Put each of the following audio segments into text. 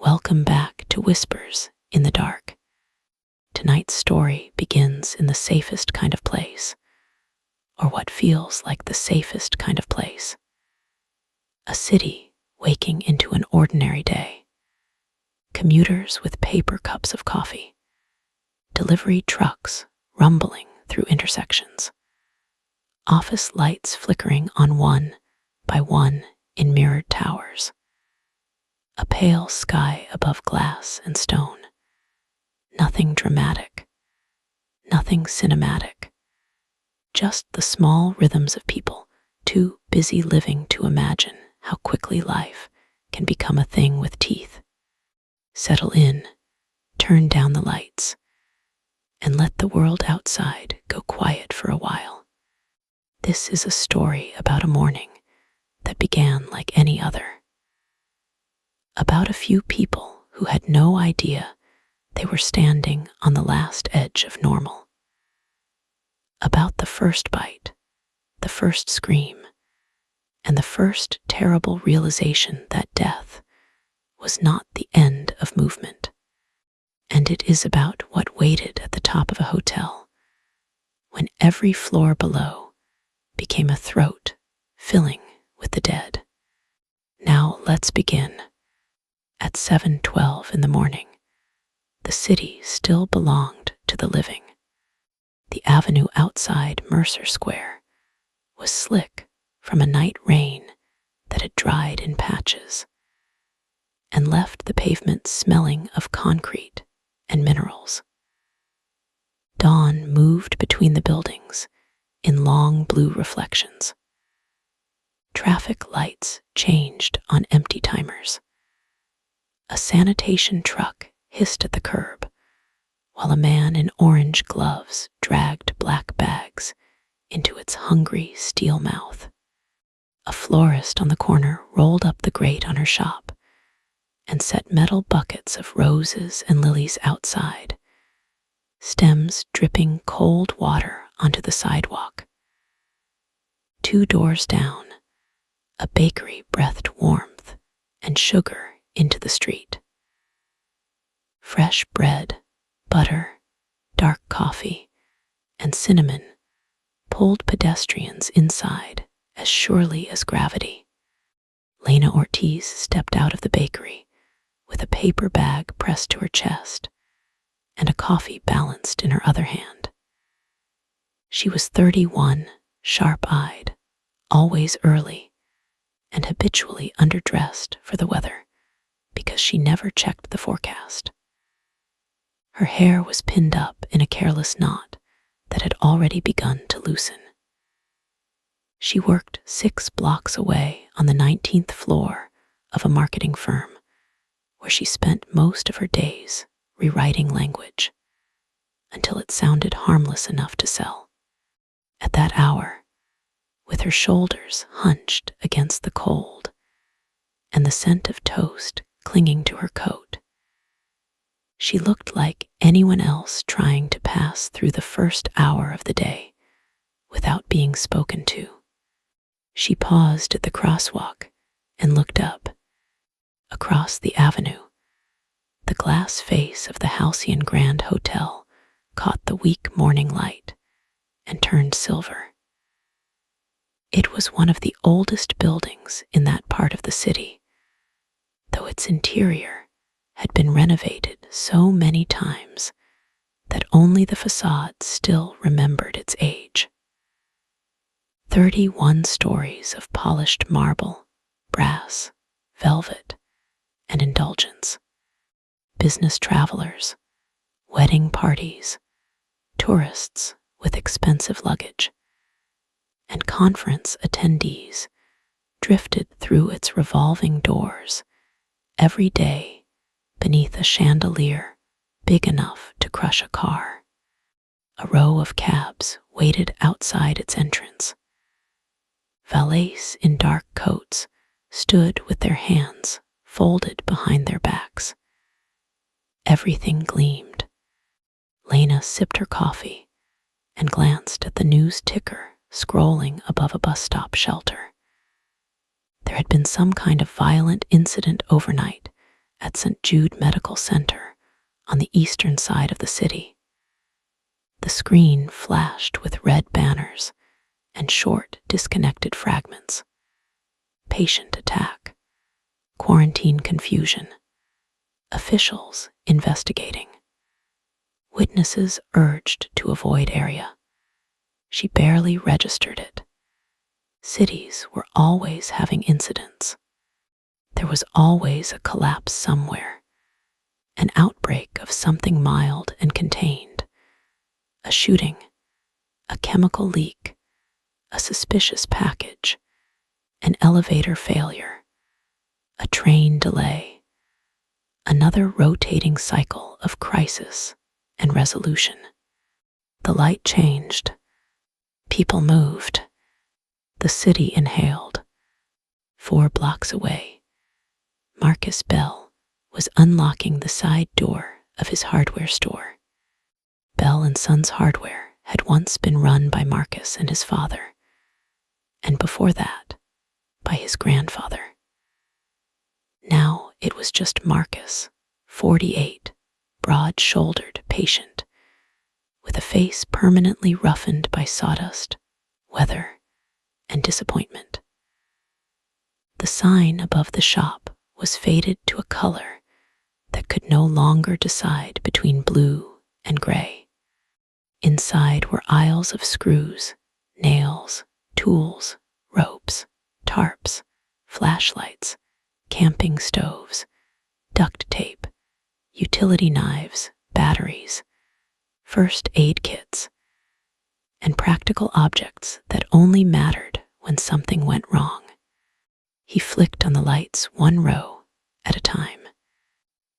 Welcome back to Whispers in the Dark. Tonight's story begins in the safest kind of place, or what feels like the safest kind of place. A city waking into an ordinary day. Commuters with paper cups of coffee. Delivery trucks rumbling through intersections. Office lights flickering on one by one in mirrored towers. A pale sky above glass and stone. Nothing dramatic, nothing cinematic. Just the small rhythms of people, too busy living to imagine how quickly life can become a thing with teeth. Settle in, turn down the lights, and let the world outside go quiet for a while. This is a story about a morning that began like any other. About a few people who had no idea they were standing on the last edge of normal. About the first bite, the first scream, and the first terrible realization that death was not the end of movement. And it is about what waited at the top of a hotel, when every floor below became a throat filling with the dead. Now let's begin. At 7:12 in the morning, the city still belonged to the living. The avenue outside Mercer Square was slick from a night rain that had dried in patches and left the pavement smelling of concrete and minerals. Dawn moved between the buildings in long blue reflections. Traffic lights changed on empty timers. A sanitation truck hissed at the curb, while a man in orange gloves dragged black bags into its hungry steel mouth. A florist on the corner rolled up the grate on her shop and set metal buckets of roses and lilies outside, stems dripping cold water onto the sidewalk. 2 doors down, a bakery breathed warmth and sugar into the street. Fresh bread, butter, dark coffee, and cinnamon pulled pedestrians inside as surely as gravity. Lena Ortiz stepped out of the bakery with a paper bag pressed to her chest and a coffee balanced in her other hand. She was 31, sharp-eyed, always early, and habitually underdressed for the weather because she never checked the forecast. Her hair was pinned up in a careless knot that had already begun to loosen. She worked 6 blocks away on the 19th floor of a marketing firm, where she spent most of her days rewriting language until it sounded harmless enough to sell. At that hour, with her shoulders hunched against the cold and the scent of toast clinging to her coat, she looked like anyone else trying to pass through the first hour of the day without being spoken to. She paused at the crosswalk and looked up. Across the avenue, the glass face of the Halcyon Grand Hotel caught the weak morning light and turned silver. It was one of the oldest buildings in that part of the city, though its interior had been renovated so many times that only the facade still remembered its age. 31 stories of polished marble, brass, velvet, and indulgence. Business travelers, wedding parties, tourists with expensive luggage, and conference attendees drifted through its revolving doors every day beneath a chandelier big enough to crush a car. A row of cabs waited outside its entrance. Valets in dark coats stood with their hands folded behind their backs. Everything gleamed. Lena sipped her coffee and glanced at the news ticker scrolling above a bus stop shelter. There had been some kind of violent incident overnight at St. Jude Medical Center on the eastern side of the city. The screen flashed with red banners and short, disconnected fragments. Patient attack, quarantine confusion, officials investigating, witnesses urged to avoid area. She barely registered it. Cities were always having incidents. There was always a collapse somewhere, an outbreak of something mild and contained, a shooting, a chemical leak, a suspicious package, an elevator failure, a train delay, another rotating cycle of crisis and resolution. The light changed. People moved. The city inhaled. 4 blocks away, Marcus Bell was unlocking the side door of his hardware store. Bell & Sons Hardware had once been run by Marcus and his father, and before that, by his grandfather. Now it was just Marcus, 48, broad-shouldered, patient, with a face permanently roughened by sawdust, weather, and disappointment. The sign above the shop was faded to a color that could no longer decide between blue and gray. Inside were aisles of screws, nails, tools, ropes, tarps, flashlights, camping stoves, duct tape, utility knives, batteries, first aid kits, and practical objects that only mattered when something went wrong. He flicked on the lights 1 row at a time.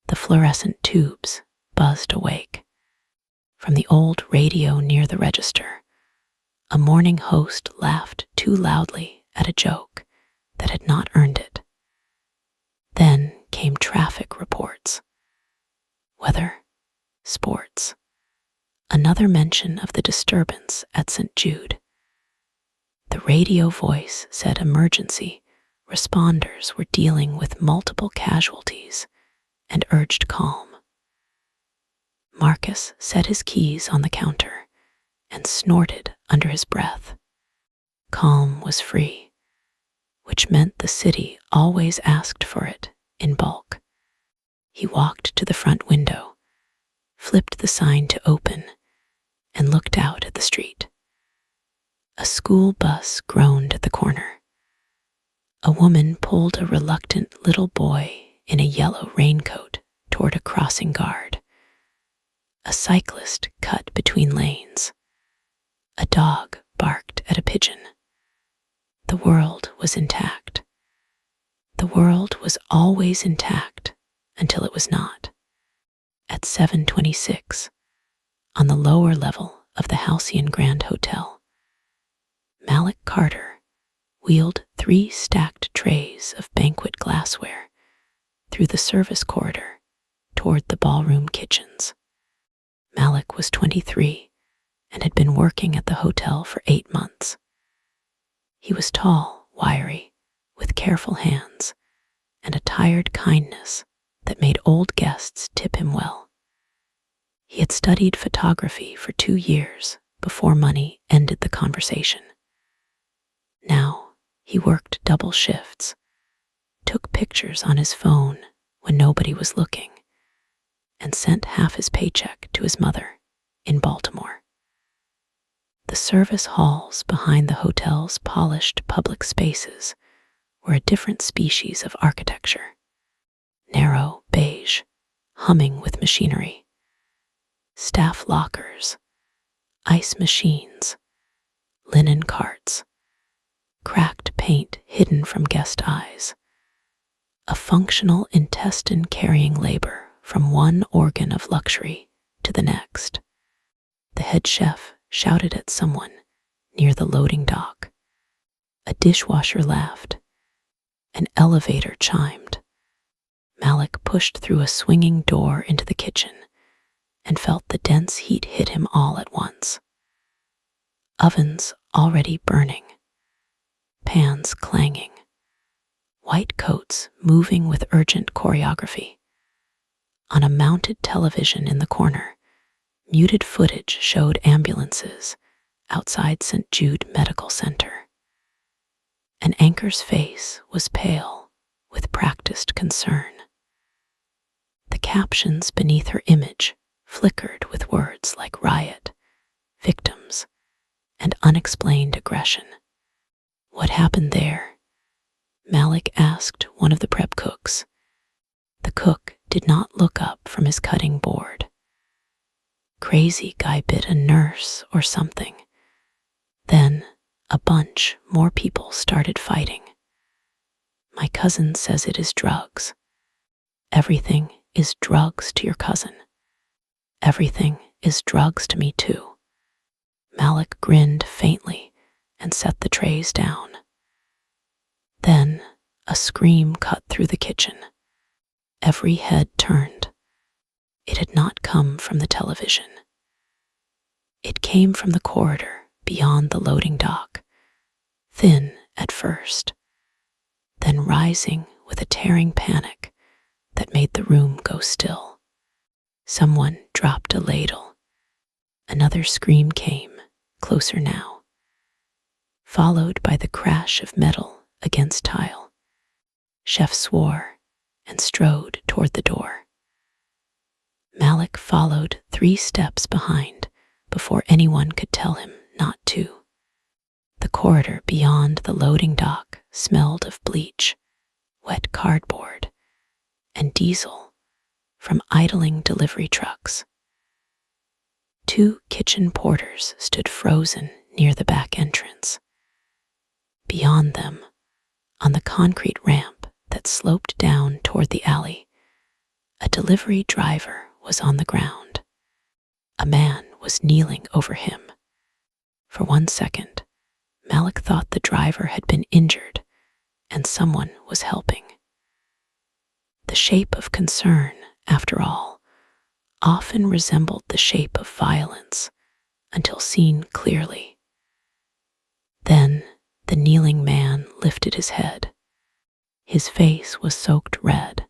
The fluorescent tubes buzzed awake. From the old radio near the register, a morning host laughed too loudly at a joke that had not earned it. Then came traffic reports. Weather, sports, another mention of the disturbance at St. Jude. The radio voice said emergency responders were dealing with multiple casualties and urged calm. Marcus set his keys on the counter and snorted under his breath. Calm was free, which meant the city always asked for it in bulk. He walked to the front window, flipped the sign to open, and looked out at the street. A school bus groaned at the corner. A woman pulled a reluctant little boy in a yellow raincoat toward a crossing guard. A cyclist cut between lanes. A dog barked at a pigeon. The world was intact. The world was always intact until it was not. At 726, on the lower level of the Halcyon Grand Hotel, Malik Carter wheeled 3 stacked trays of banquet glassware through the service corridor toward the ballroom kitchens. Malik was 23 and had been working at the hotel for 8 months. He was tall, wiry, with careful hands, and a tired kindness that made old guests tip him well. He had studied photography for 2 years before money ended the conversation. Now he worked double shifts, took pictures on his phone when nobody was looking, and sent half his paycheck to his mother in Baltimore. The service halls behind the hotel's polished public spaces were a different species of architecture. Narrow, beige, humming with machinery. Staff lockers, ice machines, linen carts, cracked paint hidden from guest eyes. A functional intestine carrying labor from one organ of luxury to the next. The head chef shouted at someone near the loading dock. A dishwasher laughed. An elevator chimed. Malik pushed through a swinging door into the kitchen and felt the dense heat hit him all at once. Ovens already burning, pans clanging, white coats moving with urgent choreography. On a mounted television in the corner, muted footage showed ambulances outside St. Jude Medical Center. An anchor's face was pale with practiced concern. The captions beneath her image flickered with words like riot, victims, and unexplained aggression. "What happened there?" Malik asked one of the prep cooks. The cook did not look up from his cutting board. "Crazy guy bit a nurse or something. Then a bunch more people started fighting. My cousin says it is drugs." "Everything is drugs to your cousin." "Everything is drugs to me too." Malik grinned faintly and set the trays down. Then a scream cut through the kitchen. Every head turned. It had not come from the television. It came from the corridor beyond the loading dock, thin at first, then rising with a tearing panic that made the room go still. Someone dropped a ladle. Another scream came, closer now, followed by the crash of metal against tile. Chef swore and strode toward the door. Malik followed 3 steps behind before anyone could tell him not to. The corridor beyond the loading dock smelled of bleach, wet cardboard, and diesel from idling delivery trucks. 2 kitchen porters stood frozen near the back entrance. Beyond them, on the concrete ramp that sloped down toward the alley, a delivery driver was on the ground. A man was kneeling over him. For 1 second, Malik thought the driver had been injured and someone was helping. The shape of concern, after all, often resembled the shape of violence until seen clearly. Then the kneeling man lifted his head. His face was soaked red.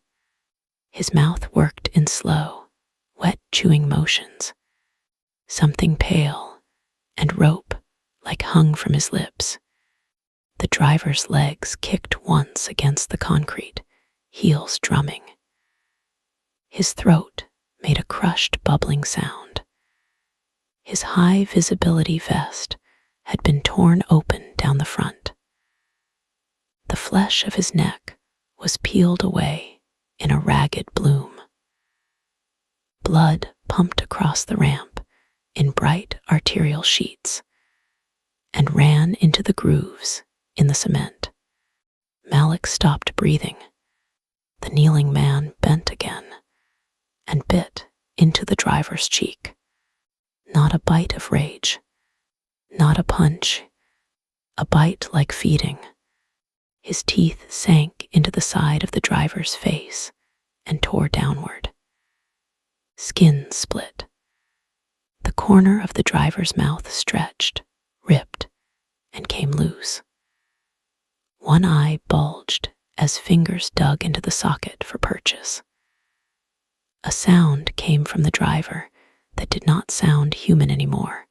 His mouth worked in slow, wet chewing motions. Something pale and rope-like hung from his lips. The driver's legs kicked once against the concrete, heels drumming. His throat made a crushed, bubbling sound. His high-visibility vest had been torn open down the front. The flesh of his neck was peeled away in a ragged bloom. Blood pumped across the ramp in bright arterial sheets and ran into the grooves in the cement. Malik stopped breathing. The kneeling man bent again and bit into the driver's cheek. Not a bite of rage, not a punch, a bite like feeding. His teeth sank into the side of the driver's face and tore downward. Skin split. The corner of the driver's mouth stretched, ripped, and came loose. One eye bulged as fingers dug into the socket for purchase. A sound came from the driver that did not sound human anymore.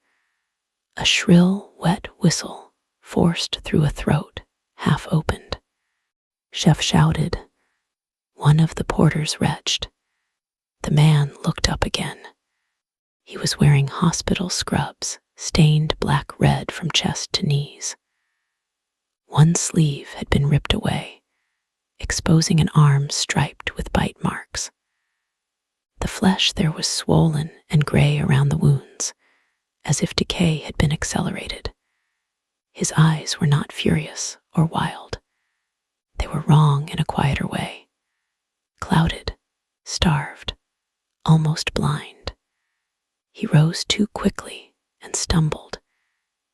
A shrill, wet whistle forced through a throat half opened. Chef shouted. One of the porters retched. The man looked up again. He was wearing hospital scrubs, stained black-red from chest to knees. One sleeve had been ripped away, exposing an arm striped with bite marks. The flesh there was swollen and gray around the wounds, as if decay had been accelerated. His eyes were not furious or wild. They were wrong in a quieter way. Clouded, starved, almost blind. He rose too quickly and stumbled,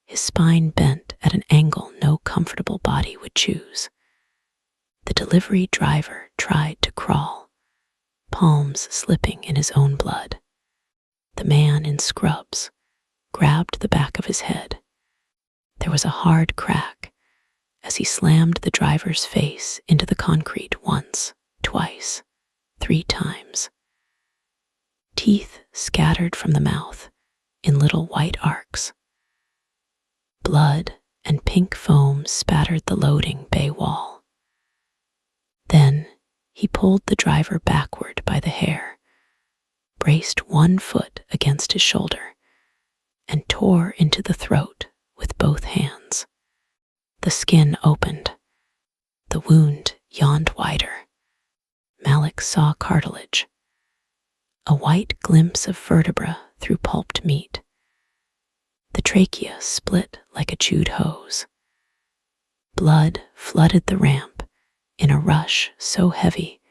his spine bent at an angle no comfortable body would choose. The delivery driver tried to crawl, palms slipping in his own blood. The man in scrubs grabbed the back of his head. There was a hard crack as he slammed the driver's face into the concrete once, twice, 3 times. teeth scattered from the mouth in little white arcs. Blood and pink foam spattered the loading bay wall. Then he pulled the driver backward by the hair, braced one foot against his shoulder, and tore into the throat with both hands. The skin opened. The wound yawned wider. Malik saw cartilage, a white glimpse of vertebra through pulped meat. The trachea split like a chewed hose. Blood flooded the ramp in a rush so heavy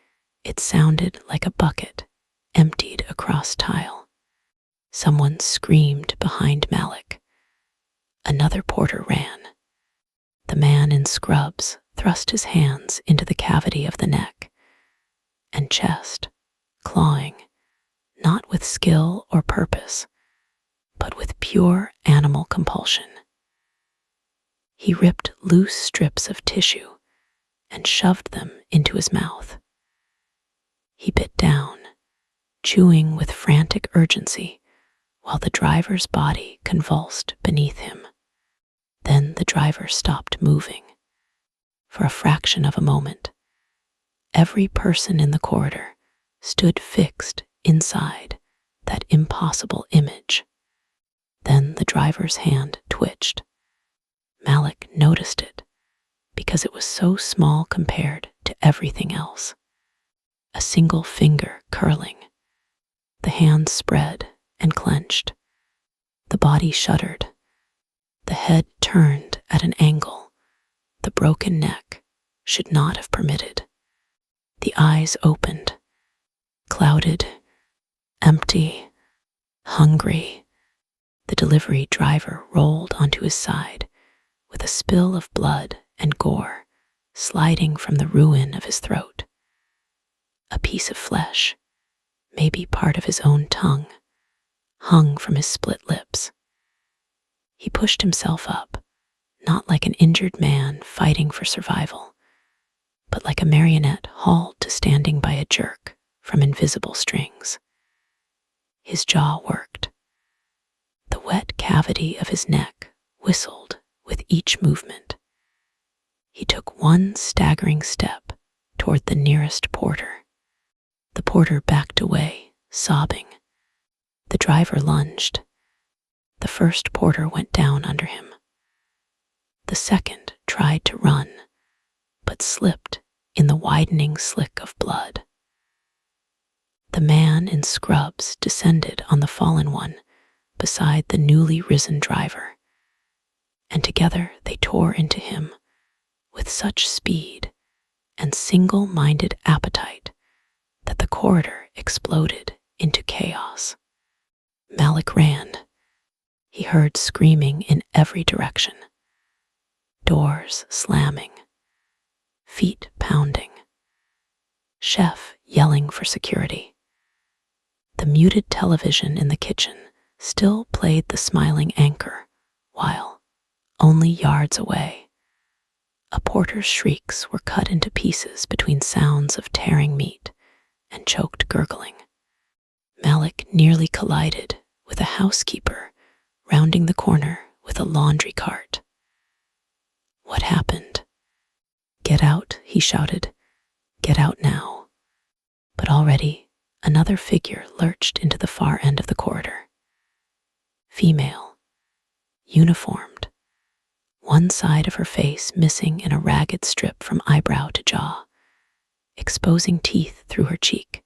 it sounded like a bucket emptied across tile. Someone screamed behind Malik. Another porter ran. The man in scrubs thrust his hands into the cavity of the neck and chest, clawing, not with skill or purpose, but with pure animal compulsion. He ripped loose strips of tissue and shoved them into his mouth. He bit down, chewing with frantic urgency, while the driver's body convulsed beneath him. Then the driver stopped moving. For a fraction of a moment, every person in the corridor stood fixed inside that impossible image. Then the driver's hand twitched. Malik noticed it because it was so small compared to everything else. A single finger curling. The hand spread and clenched. The body shuddered. The head turned at an angle the broken neck should not have permitted. The eyes opened, clouded, empty, hungry. The delivery driver rolled onto his side with a spill of blood and gore sliding from the ruin of his throat. A piece of flesh, maybe part of his own tongue, hung from his split lips. He pushed himself up, not like an injured man fighting for survival, but like a marionette hauled to standing by a jerk from invisible strings. His jaw worked. The wet cavity of his neck whistled with each movement. He took one staggering step toward the nearest porter. The porter backed away, sobbing. The driver lunged. The first porter went down under him. The second tried to run, but slipped in the widening slick of blood. The man in scrubs descended on the fallen one beside the newly risen driver, and together they tore into him with such speed and single-minded appetite that the corridor exploded into chaos. Malik ran. He heard screaming in every direction. Doors slamming. Feet pounding. Chef yelling for security. The muted television in the kitchen still played the smiling anchor, while, only yards away, a porter's shrieks were cut into pieces between sounds of tearing meat and choked gurgling. Malik nearly collided with a housekeeper rounding the corner with a laundry cart. What happened? "Get out," he shouted. "Get out now." But already another figure lurched into the far end of the corridor. Female, uniformed, one side of her face missing in a ragged strip from eyebrow to jaw, exposing teeth through her cheek.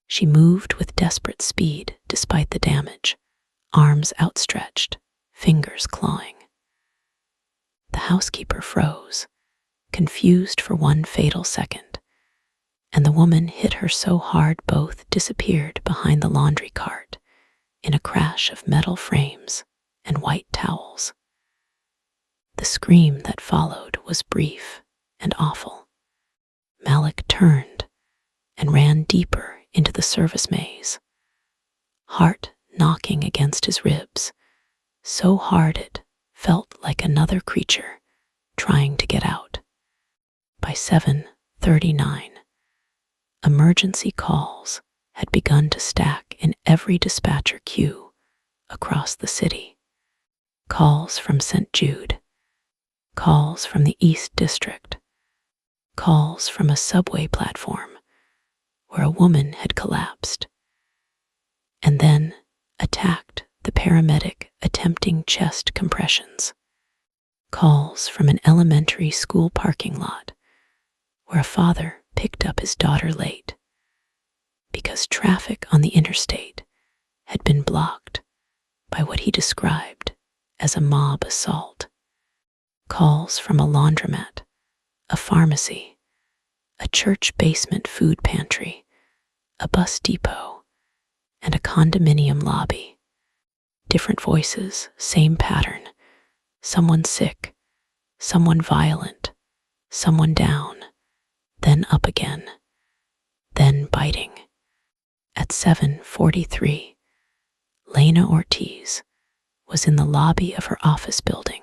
She moved with desperate speed despite the damage, arms outstretched, fingers clawing. The housekeeper froze, confused for one fatal second, and the woman hit her so hard both disappeared behind the laundry cart in a crash of metal frames and white towels. The scream that followed was brief and awful. Malik turned and ran deeper into the service maze, heart knocking against his ribs, so hard it felt like another creature trying to get out. By 7:39, emergency calls had begun to stack panic in every dispatcher queue across the city. Calls from St. Jude, calls from the East District, calls from a subway platform where a woman had collapsed, and then attacked the paramedic attempting chest compressions. Calls from an elementary school parking lot where a father picked up his daughter late because traffic on the interstate had been blocked by what he described as a mob assault. Calls from a laundromat, a pharmacy, a church basement food pantry, a bus depot, and a condominium lobby. Different voices, same pattern. Someone sick, someone violent, someone down, then up again, then biting. At 7:43, Lena Ortiz was in the lobby of her office building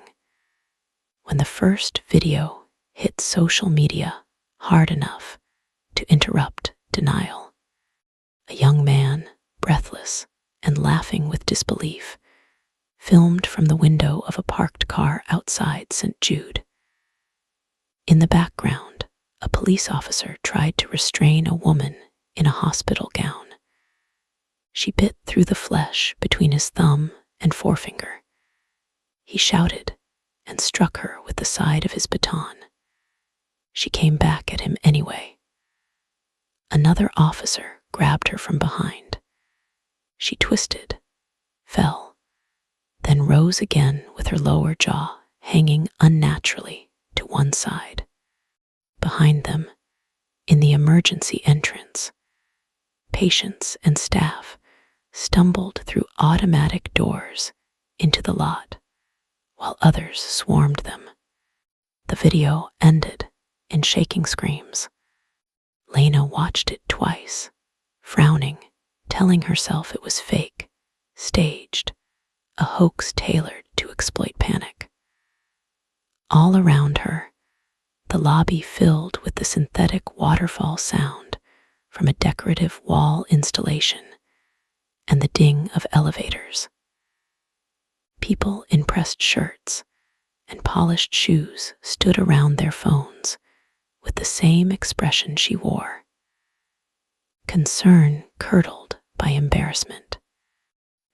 when the first video hit social media hard enough to interrupt denial. A young man, breathless and laughing with disbelief, filmed from the window of a parked car outside St. Jude. In the background, a police officer tried to restrain a woman in a hospital gown. She bit through the flesh between his thumb and forefinger. He shouted and struck her with the side of his baton. She came back at him anyway. Another officer grabbed her from behind. She twisted, fell, then rose again with her lower jaw hanging unnaturally to one side. Behind them, in the emergency entrance, patients and staff stumbled through automatic doors into the lot, while others swarmed them. The video ended in shaking screams. Lena watched it twice, frowning, telling herself it was fake, staged, a hoax tailored to exploit panic. All around her, the lobby filled with the synthetic waterfall sound from a decorative wall installation and the ding of elevators. People in pressed shirts and polished shoes stood around their phones with the same expression she wore. Concern curdled by embarrassment.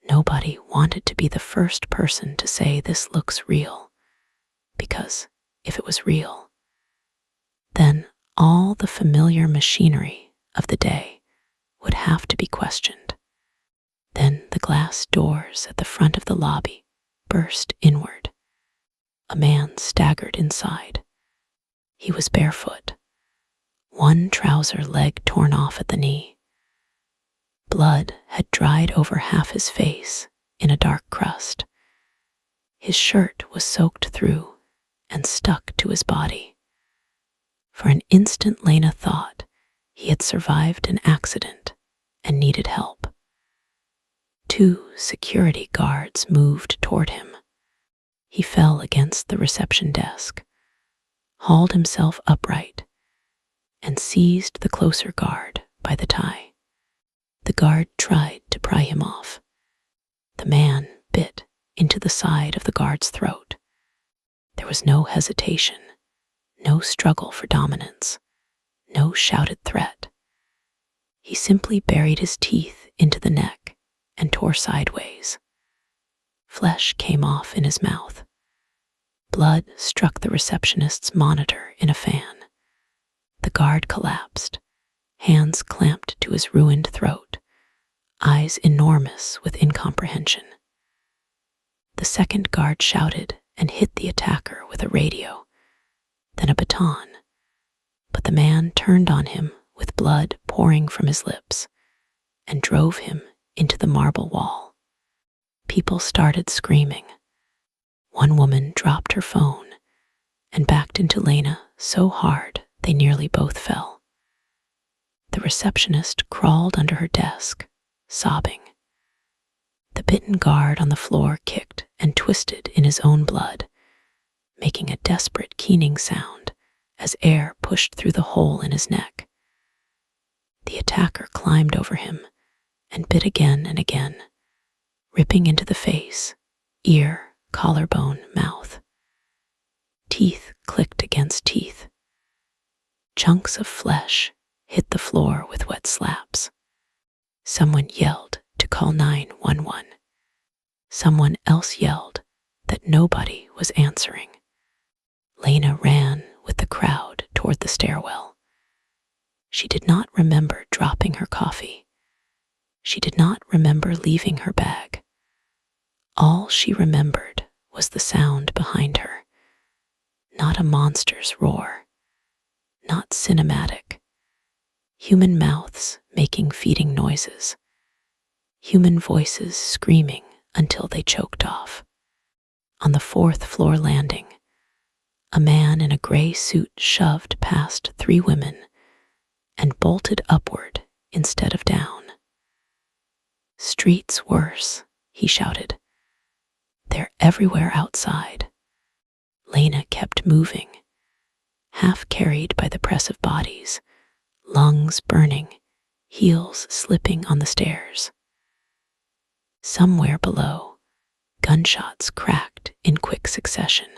Nobody wanted to be the first person to say this looks real, because if it was real, then all the familiar machinery of the day would have to be questioned. Then the glass doors at the front of the lobby burst inward. A man staggered inside. He was barefoot, one trouser leg torn off at the knee. Blood had dried over half his face in a dark crust. His shirt was soaked through and stuck to his body. For an instant, Lena thought he had survived an accident and needed help. 2 security guards moved toward him. He fell against the reception desk, hauled himself upright, and seized the closer guard by the tie. The guard tried to pry him off. The man bit into the side of the guard's throat. There was no hesitation, no struggle for dominance, no shouted threat. He simply buried his teeth into the neck and tore sideways. Flesh came off in his mouth. Blood struck the receptionist's monitor in a fan. The guard collapsed, hands clamped to his ruined throat, eyes enormous with incomprehension. The second guard shouted and hit the attacker with a radio, then a baton, but the man turned on him with blood pouring from his lips and drove him into the marble wall. People started screaming. One woman dropped her phone and backed into Lena so hard they nearly both fell. The receptionist crawled under her desk, sobbing. The bitten guard on the floor kicked and twisted in his own blood, making a desperate keening sound as air pushed through the hole in his neck. The attacker climbed over him and bit again and again, ripping into the face, ear, collarbone, mouth. Teeth clicked against teeth. Chunks of flesh hit the floor with wet slaps. Someone yelled to call 911. Someone else yelled that nobody was answering. Lena ran with the crowd toward the stairwell. She did not remember dropping her coffee. She did not remember leaving her bag. All she remembered was the sound behind her. Not a monster's roar. Not cinematic. Human mouths making feeding noises. Human voices screaming until they choked off. On the 4th floor landing, a man in a gray suit shoved past 3 women and bolted upward instead of down. "Streets worse," he shouted. "They're everywhere outside." Lena kept moving, half carried by the press of bodies, lungs burning, heels slipping on the stairs. Somewhere below, gunshots cracked in quick succession.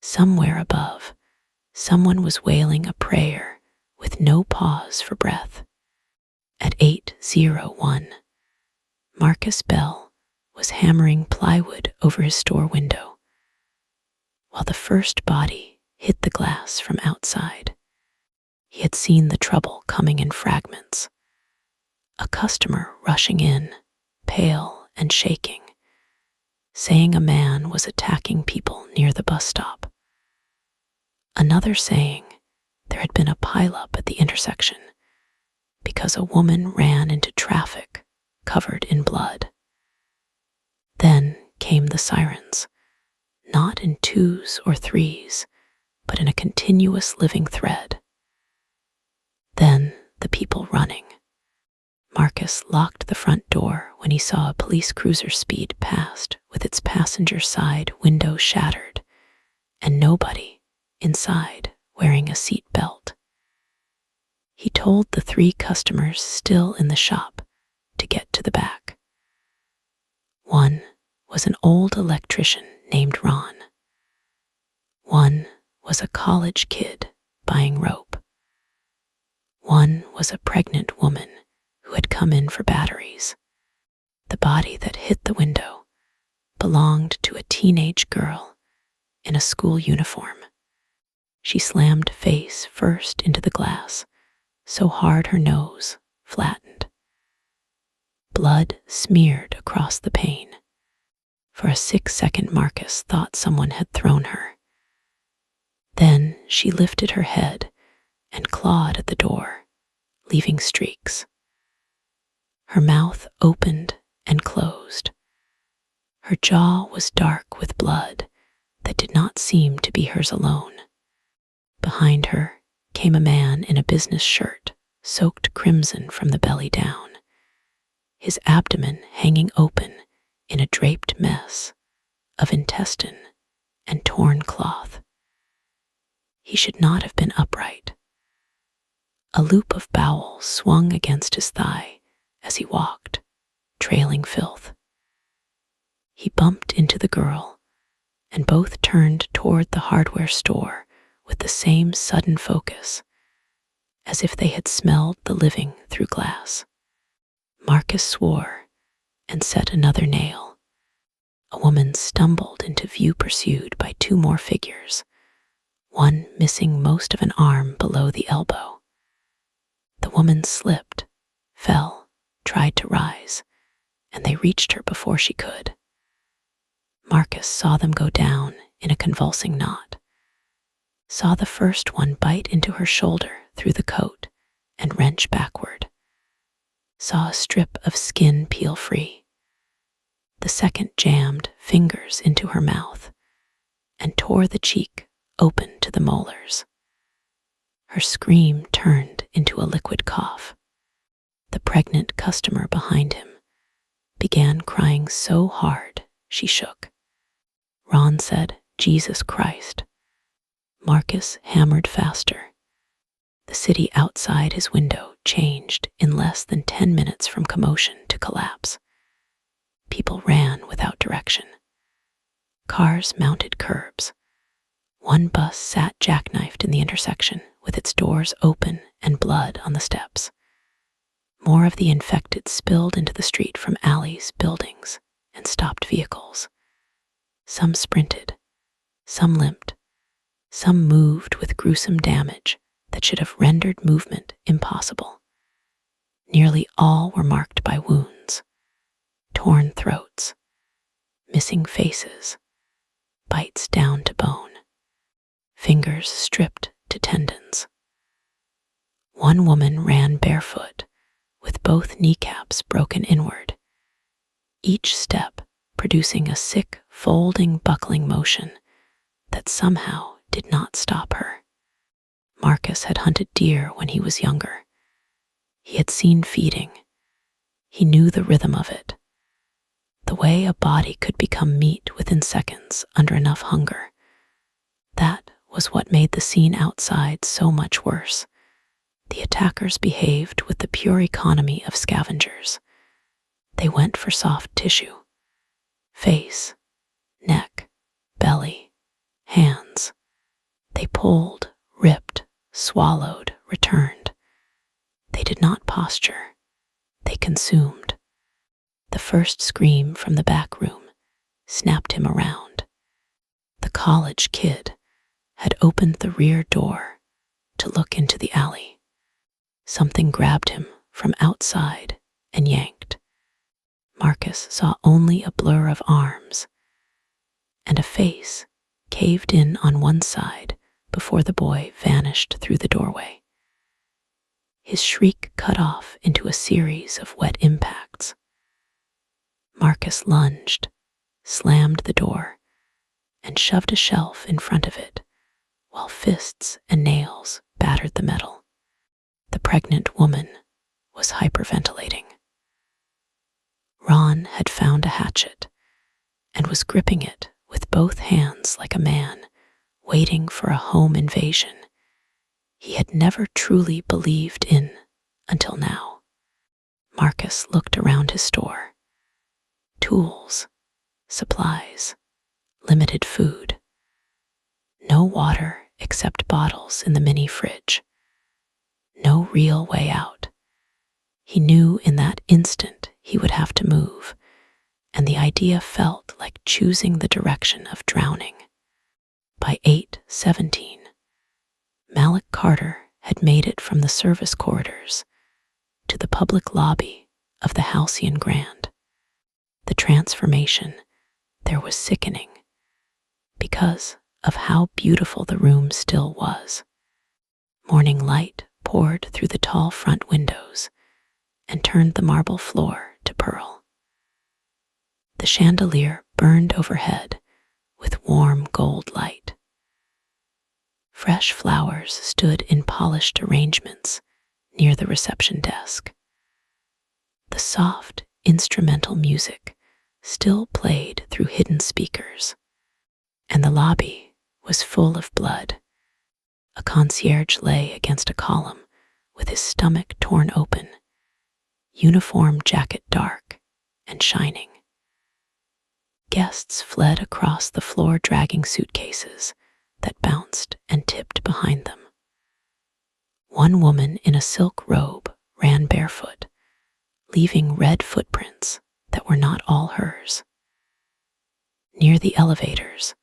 Somewhere above, someone was wailing a prayer with no pause for breath. At 8:01, Marcus Bell was hammering plywood over his store window, while the first body hit the glass from outside. He had seen the trouble coming in fragments. A customer rushing in, pale and shaking, saying a man was attacking people near the bus stop. Another saying there had been a pileup at the intersection because a woman ran into traffic covered in blood. Then came the sirens, not in 2s or 3s, but in a continuous living thread. Then the people running. Marcus locked the front door when he saw a police cruiser speed past with its passenger side window shattered and nobody inside wearing a seat belt. He told the 3 customers still in the shop to get to the back. One was an old electrician named Ron. One was a college kid buying rope. One was a pregnant woman who had come in for batteries. The body that hit the window belonged to a teenage girl in a school uniform. She slammed face first into the glass, so hard her nose flattened. Blood smeared across the pane. For a 6-second, Marcus thought someone had thrown her. Then she lifted her head and clawed at the door, leaving streaks. Her mouth opened and closed. Her jaw was dark with blood that did not seem to be hers alone. Behind her came a man in a business shirt, soaked crimson from the belly down, his abdomen hanging open in a draped mess of intestine and torn cloth. He should not have been upright. A loop of bowel swung against his thigh as he walked, trailing filth. He bumped into the girl, and both turned toward the hardware store with the same sudden focus, as if they had smelled the living through glass. Marcus swore and set another nail. A woman stumbled into view pursued by 2 more figures, one missing most of an arm below the elbow. The woman slipped, fell, tried to rise, and they reached her before she could. Marcus saw them go down in a convulsing knot, saw the first one bite into her shoulder through the coat and wrench backward, saw a strip of skin peel free. The second jammed fingers into her mouth and tore the cheek open to the molars. Her scream turned into a liquid cough. The pregnant customer behind him began crying so hard she shook. Ron said, "Jesus Christ." Marcus hammered faster. The city outside his window changed in less than 10 minutes from commotion to collapse. People ran without direction. Cars mounted curbs. One bus sat jackknifed in the intersection with its doors open and blood on the steps. More of the infected spilled into the street from alleys, buildings, and stopped vehicles. Some sprinted, some limped, some moved with gruesome damage that should have rendered movement impossible. Nearly all were marked by wounds, torn throats, missing faces, bites down to bone, fingers stripped to tendons. One woman ran barefoot, with both kneecaps broken inward, each step producing a sick, folding, buckling motion that somehow did not stop her. Marcus had hunted deer when he was younger. He had seen feeding. He knew the rhythm of it, the way a body could become meat within seconds under enough hunger. That was what made the scene outside so much worse. The attackers behaved with the pure economy of scavengers. They went for soft tissue, face, neck, belly, hands. They pulled, ripped, swallowed, returned. They did not posture. They consumed. The first scream from the back room snapped him around. The college kid had opened the rear door to look into the alley. Something grabbed him from outside and yanked. Marcus saw only a blur of arms and a face caved in on one side before the boy vanished through the doorway. His shriek cut off into a series of wet impacts. Marcus lunged, slammed the door, and shoved a shelf in front of it, while fists and nails battered the metal. The pregnant woman was hyperventilating. Ron had found a hatchet and was gripping it with both hands like a man waiting for a home invasion he had never truly believed in until now. Marcus looked around his store. Tools, supplies, limited food. No water except bottles in the mini fridge. No real way out. He knew in that instant he would have to move, and the idea felt like choosing the direction of drowning. By 8:17, Malik Carter had made it from the service corridors to the public lobby of the Halcyon Grand. The transformation there was sickening because of how beautiful the room still was. Morning light poured through the tall front windows and turned the marble floor to pearl. The chandelier burned overhead with warm gold light. Fresh flowers stood in polished arrangements near the reception desk. The soft, instrumental music still played through hidden speakers, and the lobby was full of blood. A concierge lay against a column with his stomach torn open, uniform jacket dark and shining. Guests fled across the floor dragging suitcases that bounced and tipped behind them. One woman in a silk robe ran barefoot, leaving red footprints that were not all hers. Near the elevators,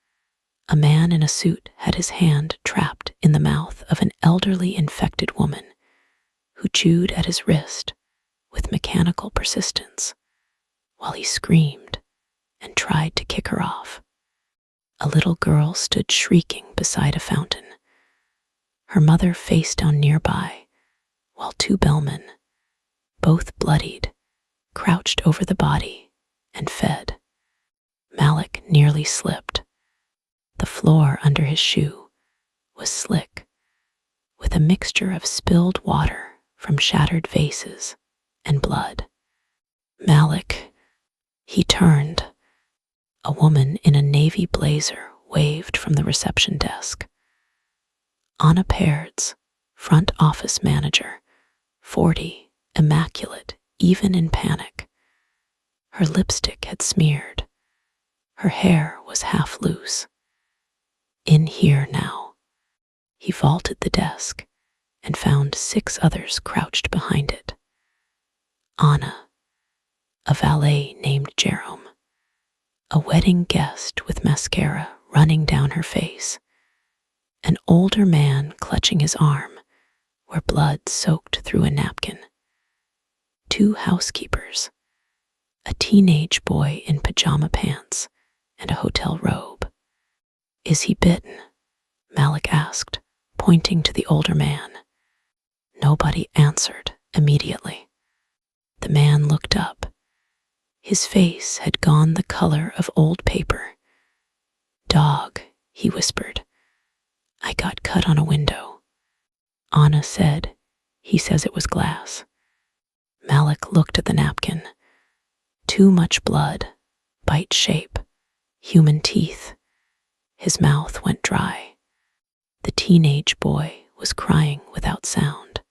a man in a suit had his hand trapped in the mouth of an elderly infected woman who chewed at his wrist with mechanical persistence while he screamed and tried to kick her off. A little girl stood shrieking beside a fountain, her mother face down nearby, while two bellmen, both bloodied, crouched over the body and fed. Malik nearly slipped. The floor under his shoe was slick, with a mixture of spilled water from shattered vases and blood. Malik, he turned. A woman in a navy blazer waved from the reception desk. Anna Peards, front office manager, 40, immaculate, even in panic. Her lipstick had smeared. Her hair was half loose. In here now. He vaulted the desk and found 6 others crouched behind it. Anna, a valet named Jerome, a wedding guest with mascara running down her face, an older man clutching his arm where blood soaked through a napkin, 2 housekeepers, a teenage boy in pajama pants and a hotel robe. Is he bitten? Malik asked, pointing to the older man. Nobody answered immediately. The man looked up. His face had gone the color of old paper. Dog, he whispered. I got cut on a window. Anna said, he says it was glass. Malik looked at the napkin. Too much blood, bite shape, human teeth. His mouth went dry. The teenage boy was crying without sound.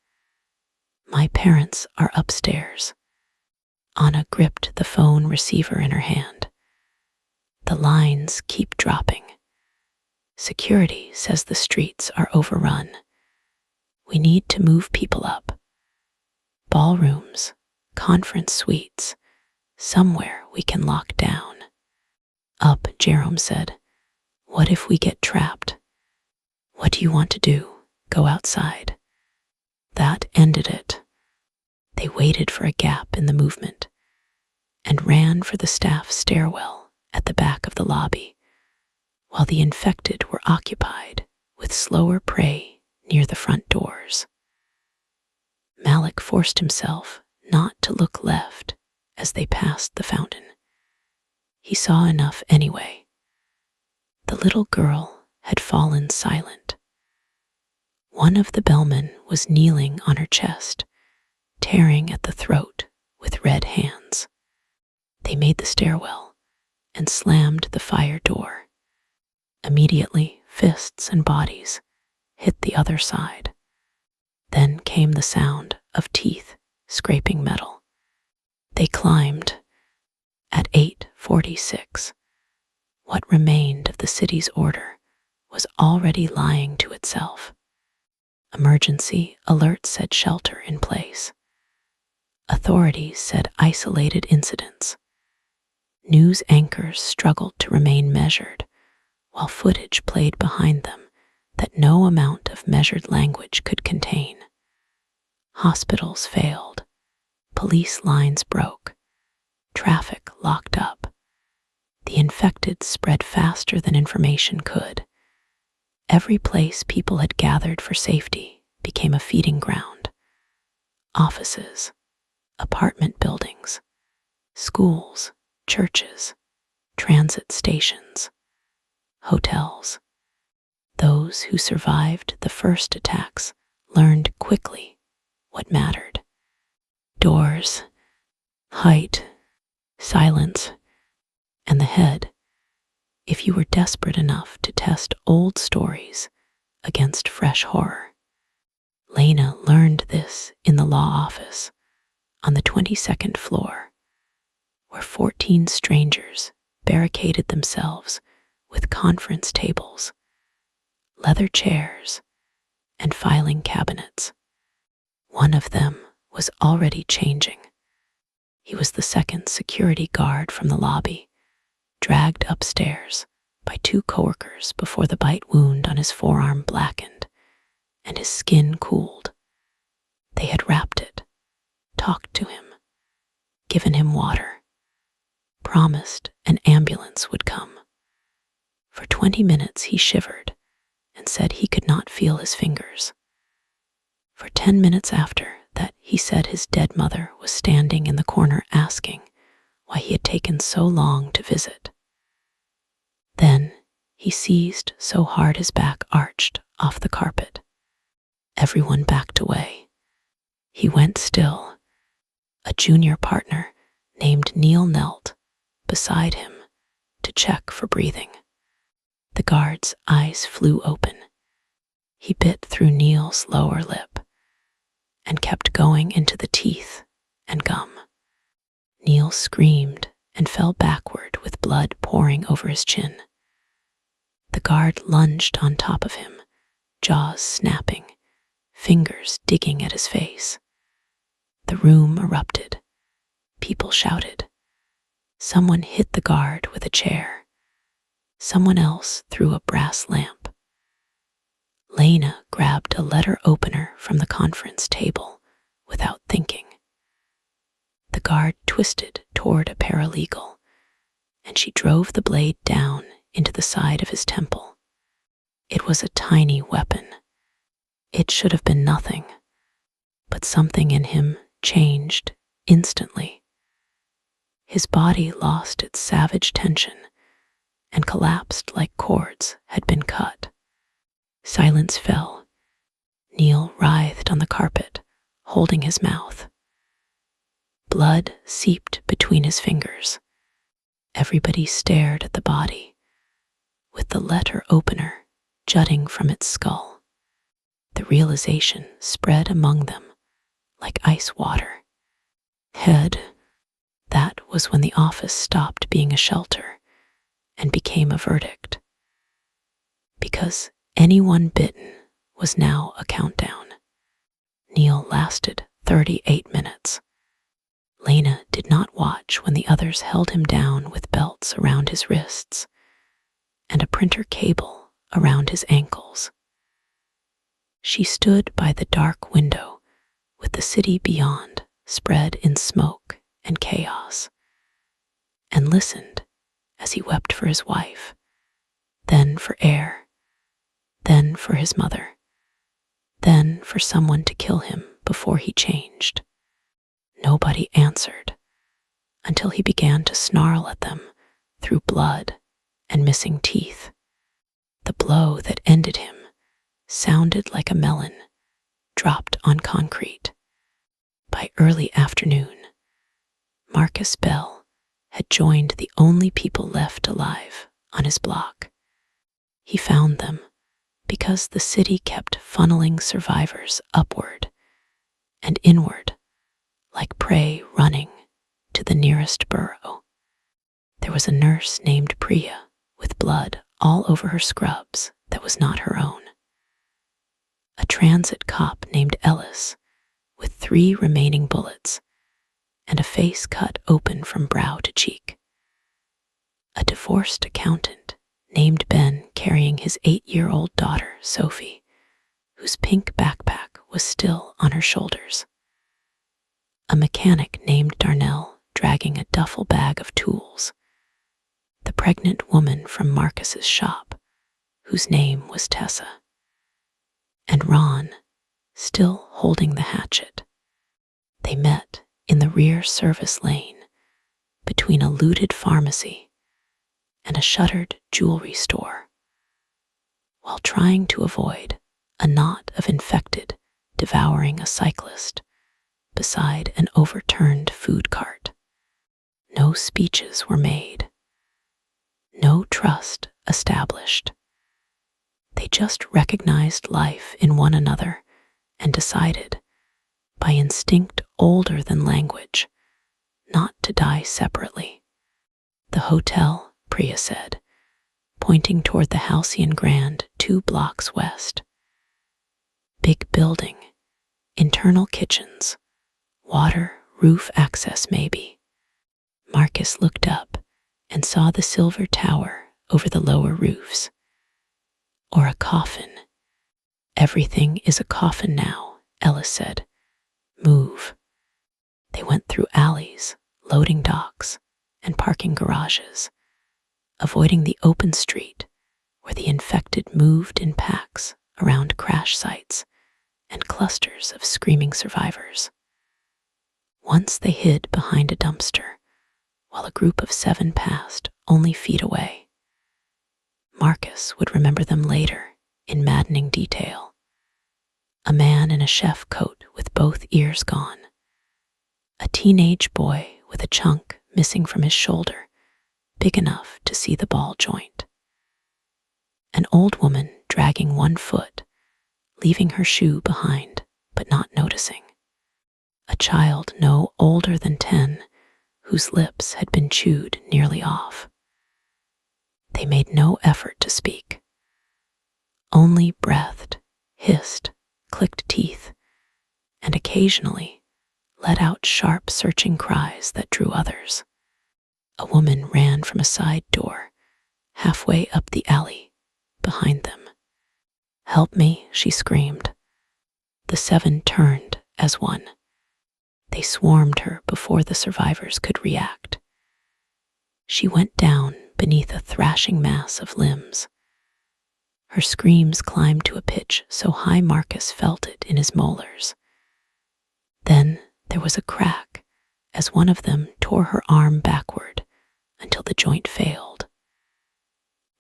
My parents are upstairs. Anna gripped the phone receiver in her hand. The lines keep dropping. Security says the streets are overrun. We need to move people up. Ballrooms, conference suites, somewhere we can lock down. Up, Jerome said. What if we get trapped? What do you want to do? Go outside? That ended it. They waited for a gap in the movement and ran for the staff stairwell at the back of the lobby, while the infected were occupied with slower prey near the front doors. Malik forced himself not to look left as they passed the fountain. He saw enough anyway. The little girl had fallen silent. One of the bellmen was kneeling on her chest, tearing at the throat with red hands. They made the stairwell and slammed the fire door. Immediately, fists and bodies hit the other side. Then came the sound of teeth scraping metal. They climbed. At 8:46, what remained of the city's order was already lying to itself. Emergency alert said shelter in place. Authorities said isolated incidents. News anchors struggled to remain measured, while footage played behind them that no amount of measured language could contain. Hospitals failed. Police lines broke. Traffic locked up. The infected spread faster than information could. Every place people had gathered for safety became a feeding ground. Offices, apartment buildings, schools, churches, transit stations, hotels. Those who survived the first attacks learned quickly what mattered. Doors, height, silence, and the head, if you were desperate enough to test old stories against fresh horror. Lena learned this in the law office on the 22nd floor, where 14 strangers barricaded themselves with conference tables, leather chairs, and filing cabinets. One of them was already changing. He was the second security guard from the lobby, dragged upstairs by 2 coworkers before the bite wound on his forearm blackened and his skin cooled. They had wrapped it, talked to him, given him water, promised an ambulance would come. For 20 minutes he shivered and said he could not feel his fingers. For 10 minutes after that, he said his dead mother was standing in the corner asking why he had taken so long to visit. Then he seized so hard his back arched off the carpet. Everyone backed away. He went still. A junior partner named Neil knelt beside him to check for breathing. The guard's eyes flew open. He bit through Neil's lower lip and kept going into the teeth and gum. Neil screamed and fell backward with blood pouring over his chin. The guard lunged on top of him, jaws snapping, fingers digging at his face. The room erupted. People shouted. Someone hit the guard with a chair. Someone else threw a brass lamp. Lena grabbed a letter opener from the conference table without thinking. The guard twisted toward a paralegal, and she drove the blade down into the side of his temple. It was a tiny weapon. It should have been nothing, but something in him changed instantly. His body lost its savage tension and collapsed like cords had been cut. Silence fell. Neil writhed on the carpet, holding his mouth. Blood seeped between his fingers. Everybody stared at the body, with the letter opener jutting from its skull. The realization spread among them like ice water. Head. That was when the office stopped being a shelter and became a verdict. Because anyone bitten was now a countdown. Neil lasted 38 minutes. Lena did not watch when the others held him down with belts around his wrists and a printer cable around his ankles. She stood by the dark window with the city beyond spread in smoke and chaos, and listened as he wept for his wife, then for air, then for his mother, then for someone to kill him before he changed. Nobody answered until he began to snarl at them through blood and missing teeth. The blow that ended him sounded like a melon dropped on concrete. By early afternoon, Marcus Bell had joined the only people left alive on his block. He found them because the city kept funneling survivors upward and inward like prey running to the nearest burrow. There was a nurse named Priya with blood all over her scrubs that was not her own. A transit cop named Ellis with 3 remaining bullets and a face cut open from brow to cheek. A divorced accountant named Ben carrying his 8-year-old daughter, Sophie, whose pink backpack was still on her shoulders. A mechanic named Darnell dragging a duffel bag of tools. The pregnant woman from Marcus's shop, whose name was Tessa. And Ron, still holding the hatchet. They met in the rear service lane between a looted pharmacy and a shuttered jewelry store, while trying to avoid a knot of infected devouring a cyclist beside an overturned food cart. No speeches were made. No trust established. They just recognized life in one another and decided, by instinct older than language, not to die separately. The hotel, Priya said, pointing toward the Halcyon Grand 2 blocks west. Big building, internal kitchens, water, roof access maybe. Marcus looked up and saw the silver tower over the lower roofs. Or a coffin. Everything is a coffin now, Ellis said. Move. They went through alleys, loading docks, and parking garages, avoiding the open street where the infected moved in packs around crash sites and clusters of screaming survivors. Once they hid behind a dumpster, while a group of 7 passed only feet away. Marcus would remember them later in maddening detail. A man in a chef coat with both ears gone. A teenage boy with a chunk missing from his shoulder, big enough to see the ball joint. An old woman dragging one foot, leaving her shoe behind but not noticing. a child no older than 10 whose lips had been chewed nearly off. They made no effort to speak, only breathed, hissed, clicked teeth, and occasionally let out sharp, searching cries that drew others. A woman ran from a side door, halfway up the alley, behind them. "Help me," she screamed. The 7 turned as one. They swarmed her before the survivors could react. She went down beneath a thrashing mass of limbs. Her screams climbed to a pitch so high Marcus felt it in his molars. Then there was a crack as one of them tore her arm backward until the joint failed.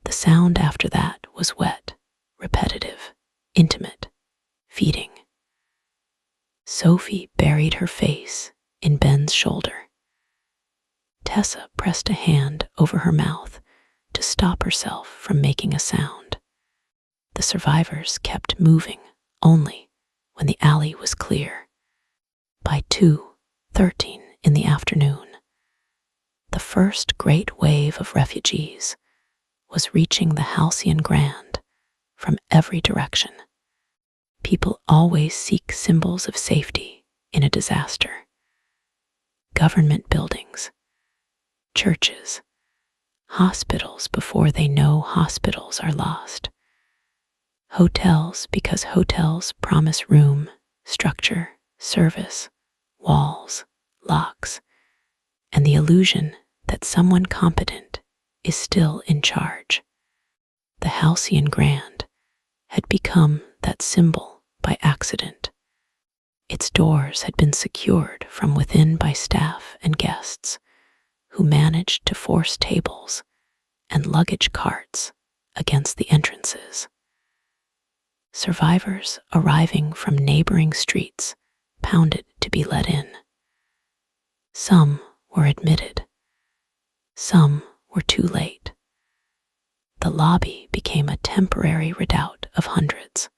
The sound after that was wet, repetitive, intimate, feeding. Sophie buried her face in Ben's shoulder. Tessa pressed a hand over her mouth to stop herself from making a sound. The survivors kept moving only when the alley was clear. By 2:13 in the afternoon, the first great wave of refugees was reaching the Halcyon Grand from every direction. People always seek symbols of safety in a disaster. Government buildings, churches, hospitals before they know hospitals are lost. Hotels because hotels promise room, structure, service, walls, locks, and the illusion that someone competent is still in charge. The Halcyon Grand had become that symbol by accident. Its doors had been secured from within by staff and guests who managed to force tables and luggage carts against the entrances. Survivors arriving from neighboring streets pounded to be let in. Some were admitted. Some were too late. The lobby became a temporary redoubt of hundreds.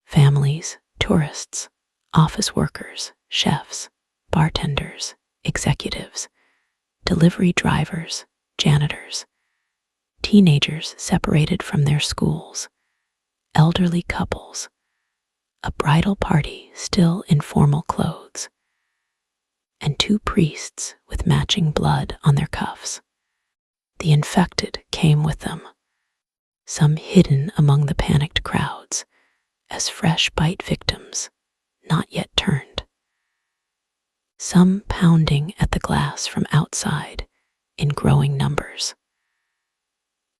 Families, tourists, office workers, chefs, bartenders, executives, delivery drivers, janitors, teenagers separated from their schools, elderly couples, a bridal party still in formal clothes, and 2 priests with matching blood on their cuffs. The infected came with them, some hidden among the panicked crowds as fresh bite victims not yet turned, some pounding at the glass from outside in growing numbers,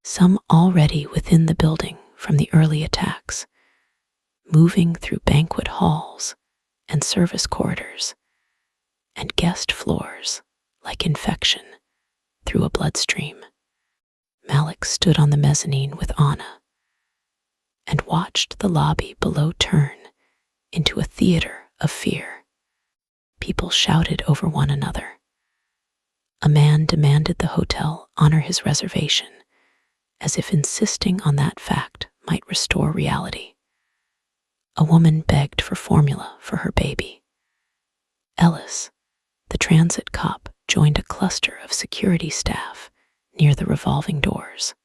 some already within the building from the early attacks, moving through banquet halls and service corridors and guest floors like infection through a bloodstream. Malik stood on the mezzanine with Anna and watched the lobby below turn into a theater of fear. People shouted over one another. A man demanded the hotel honor his reservation, as if insisting on that fact might restore reality. A woman begged for formula for her baby. Ellis, the transit cop, joined a cluster of security staff near the revolving doors.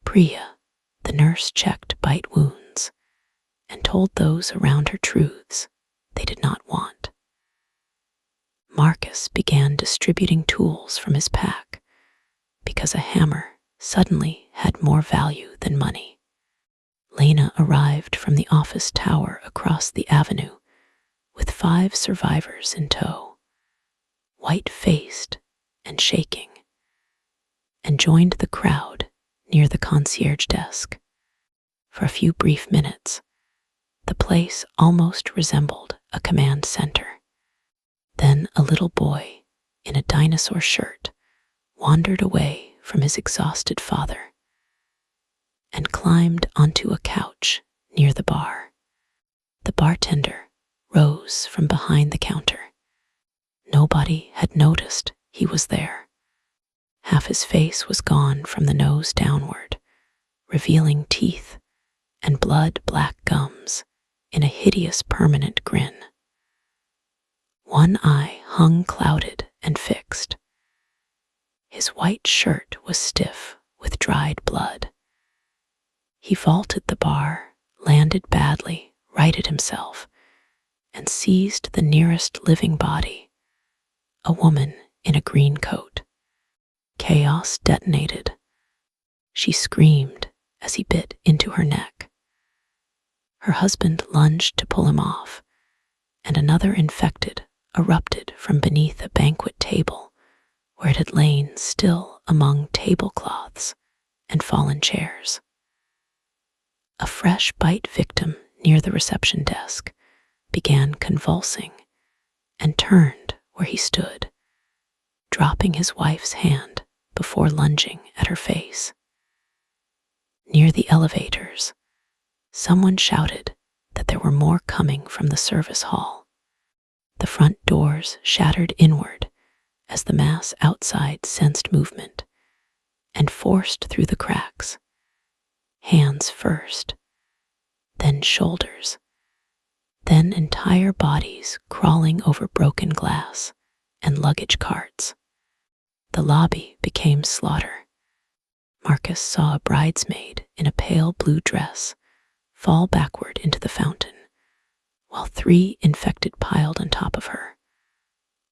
Priya, the nurse, checked bite wounds and told those around her truths they did not want. Marcus began distributing tools from his pack because a hammer suddenly had more value than money. Lena arrived from the office tower across the avenue with 5 survivors in tow, white-faced and shaking, and joined the crowd near the concierge desk. For a few brief minutes, the place almost resembled a command center. Then a little boy in a dinosaur shirt wandered away from his exhausted father and climbed onto a couch near the bar. The bartender rose from behind the counter. Nobody had noticed he was there. Half his face was gone from the nose downward, revealing teeth and blood-black gums in a hideous permanent grin. One eye hung clouded and fixed. His white shirt was stiff with dried blood. He vaulted the bar, landed badly, righted himself, and seized the nearest living body, a woman in a green coat. Chaos detonated. She screamed as he bit into her neck. Her husband lunged to pull him off, and another infected erupted from beneath a banquet table where it had lain still among tablecloths and fallen chairs. A fresh bite victim near the reception desk began convulsing and turned where he stood, dropping his wife's hand before lunging at her face. Near the elevators, someone shouted that there were more coming from the service hall. The front doors shattered inward as the mass outside sensed movement and forced through the cracks, hands first, then shoulders, then entire bodies crawling over broken glass and luggage carts. The lobby became slaughter. Marcus saw a bridesmaid in a pale blue dress fall backward into the fountain, while 3 infected piled on top of her,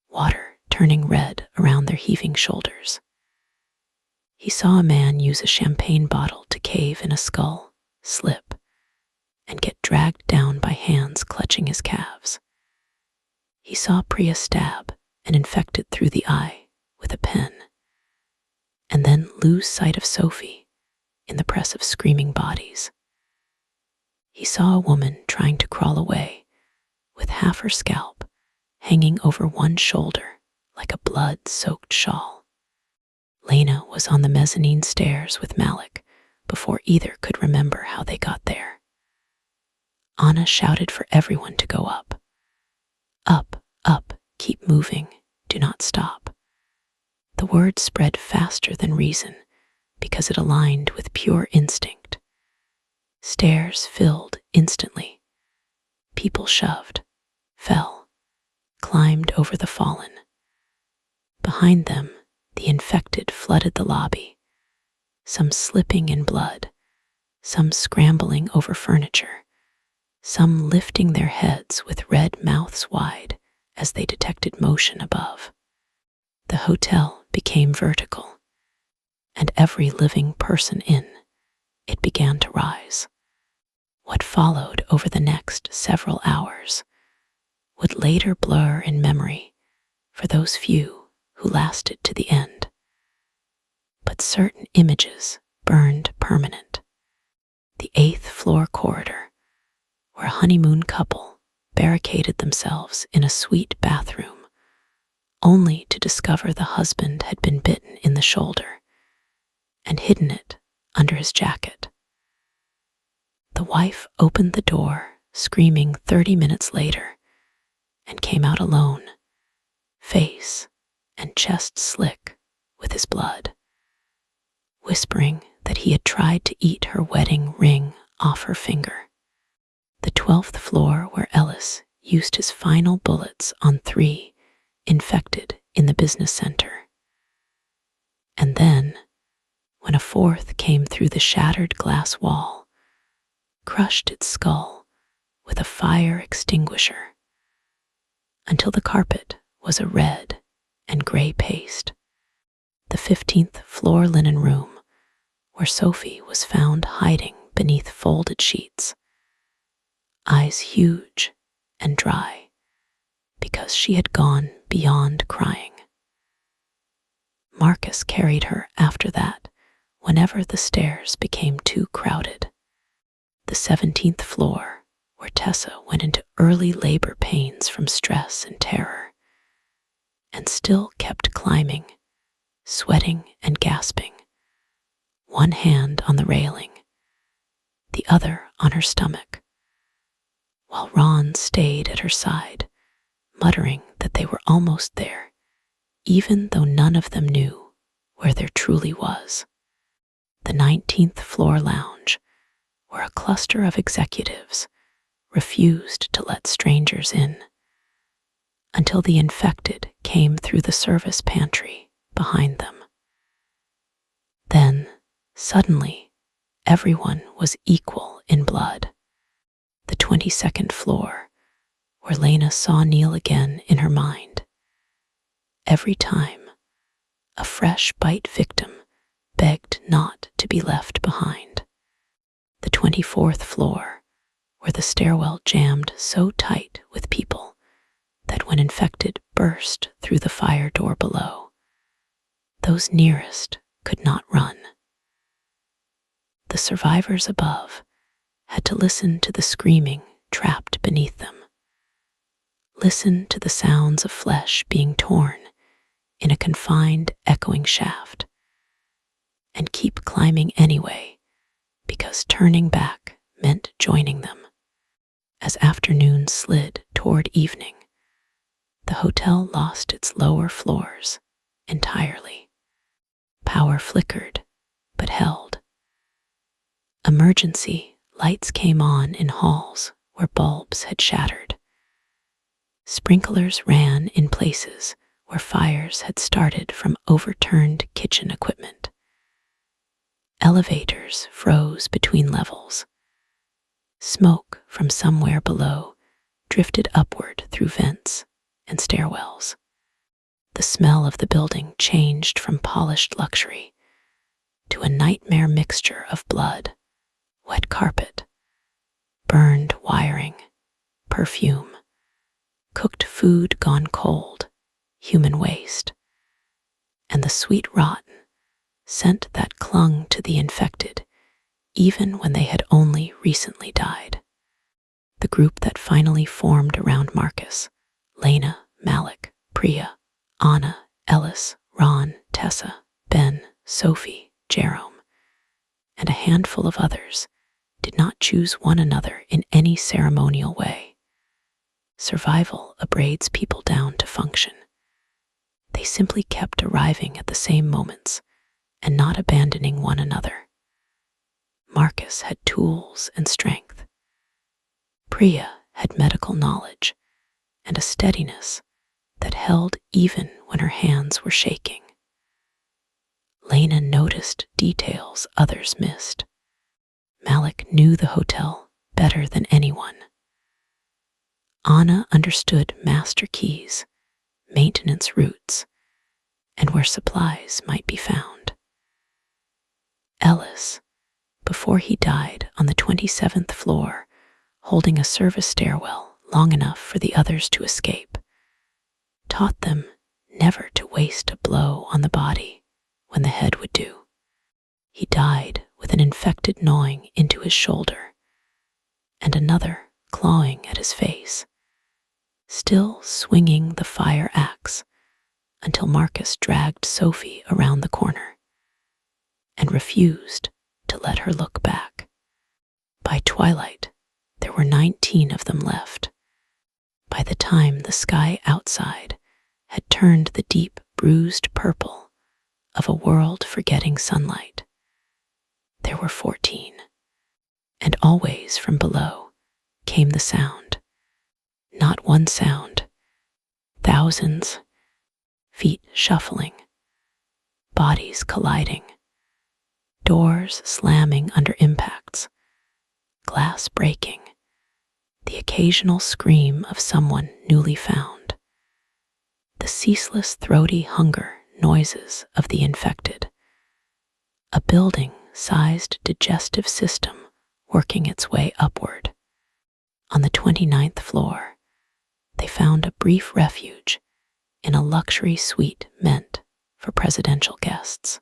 water turning red around their heaving shoulders. He saw a man use a champagne bottle to cave in a skull, slip, and get dragged down by hands clutching his calves. He saw Priya stab an infected through the eye with a pen, and then lose sight of Sophie in the press of screaming bodies. He saw a woman trying to crawl away with half her scalp hanging over one shoulder like a blood-soaked shawl. Lena was on the mezzanine stairs with Malik before either could remember how they got there. Anna shouted for everyone to go up. Up, up, keep moving, do not stop. The word spread faster than reason because it aligned with pure instinct. Stairs filled instantly. People shoved, fell, climbed over the fallen. Behind them, the infected flooded the lobby, some slipping in blood, some scrambling over furniture, some lifting their heads with red mouths wide as they detected motion above. The hotel became vertical, and every living person in it began to rise. What followed over the next several hours would later blur in memory for those few who lasted to the end. But certain images burned permanent. The 8th floor corridor, where a honeymoon couple barricaded themselves in a suite bathroom, only to discover the husband had been bitten in the shoulder and hidden it under his jacket. The wife opened the door, screaming 30 minutes later, and came out alone, face and chest slick with his blood, whispering that he had tried to eat her wedding ring off her finger. The 12th floor where Ellis used his final bullets on 3 infected in the business center. And then, when a 4th came through the shattered glass wall, crushed its skull with a fire extinguisher, until the carpet was a red and gray paste. The 15th floor linen room, where Sophie was found hiding beneath folded sheets, eyes huge and dry, because she had gone beyond crying. Marcus carried her after that whenever the stairs became too crowded. The 17th floor, where Tessa went into early labor pains from stress and terror, and still kept climbing, sweating and gasping, one hand on the railing, the other on her stomach, while Ron stayed at her side, muttering that they were almost there, even though none of them knew where there truly was. The 19th floor lounge, where a cluster of executives refused to let strangers in, until the infected came through the service pantry behind them. Then, suddenly, everyone was equal in blood. The 22nd floor, where Lena saw Neil again in her mind. Every time, a fresh bite victim begged not to be left behind. The 24th floor, where the stairwell jammed so tight with people that when infected burst through the fire door below, those nearest could not run. The survivors above had to listen to the screaming trapped beneath them, listen to the sounds of flesh being torn in a confined, echoing shaft, and keep climbing anyway, because turning back meant joining them. As afternoon slid toward evening, the hotel lost its lower floors entirely. Power flickered, but held. Emergency lights came on in halls where bulbs had shattered. Sprinklers ran in places where fires had started from overturned kitchen equipment. Elevators froze between levels. Smoke from somewhere below drifted upward through vents and stairwells. The smell of the building changed from polished luxury to a nightmare mixture of blood, wet carpet, burned wiring, perfume, cooked food gone cold, human waste, and the sweet rotten scent that clung to the infected even when they had only recently died. The group that finally formed around Marcus, Lena, Malik, Priya, Anna, Ellis, Ron, Tessa, Ben, Sophie, Jerome, and a handful of others, did not choose one another in any ceremonial way. Survival abrades people down to function. They simply kept arriving at the same moments and not abandoning one another. Marcus had tools and strength. Priya had medical knowledge and a steadiness that held even when her hands were shaking. Lena noticed details others missed. Malik knew the hotel better than anyone. Anna understood master keys, maintenance routes, and where supplies might be found. Ellis, before he died on the 27th floor, holding a service stairwell long enough for the others to escape, taught them never to waste a blow on the body when the head would do. He died with an infected gnawing into his shoulder and another clawing at his face, still swinging the fire axe until Marcus dragged Sophie around the corner and refused to let her look back. By twilight, there were 19 of them left. By the time the sky outside had turned the deep, bruised purple of a world forgetting sunlight, there were 14. And always from below came the sound. Not one sound, thousands, feet shuffling, bodies colliding, doors slamming under impacts, glass breaking, the occasional scream of someone newly found, the ceaseless throaty hunger noises of the infected, a building-sized digestive system working its way upward. On the 29th floor, they found a brief refuge in a luxury suite meant for presidential guests.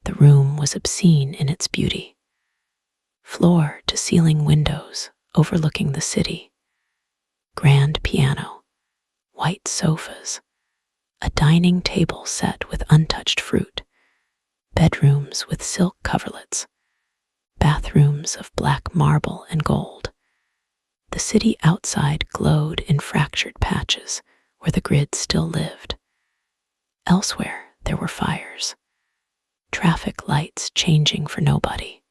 The room was obscene in its beauty. Floor-to-ceiling windows overlooking the city, grand piano, white sofas, a dining table set with untouched fruit, bedrooms with silk coverlets, bathrooms of black marble and gold. The city outside glowed in fractured patches where the grid still lived. Elsewhere there were fires, traffic lights changing for nobody,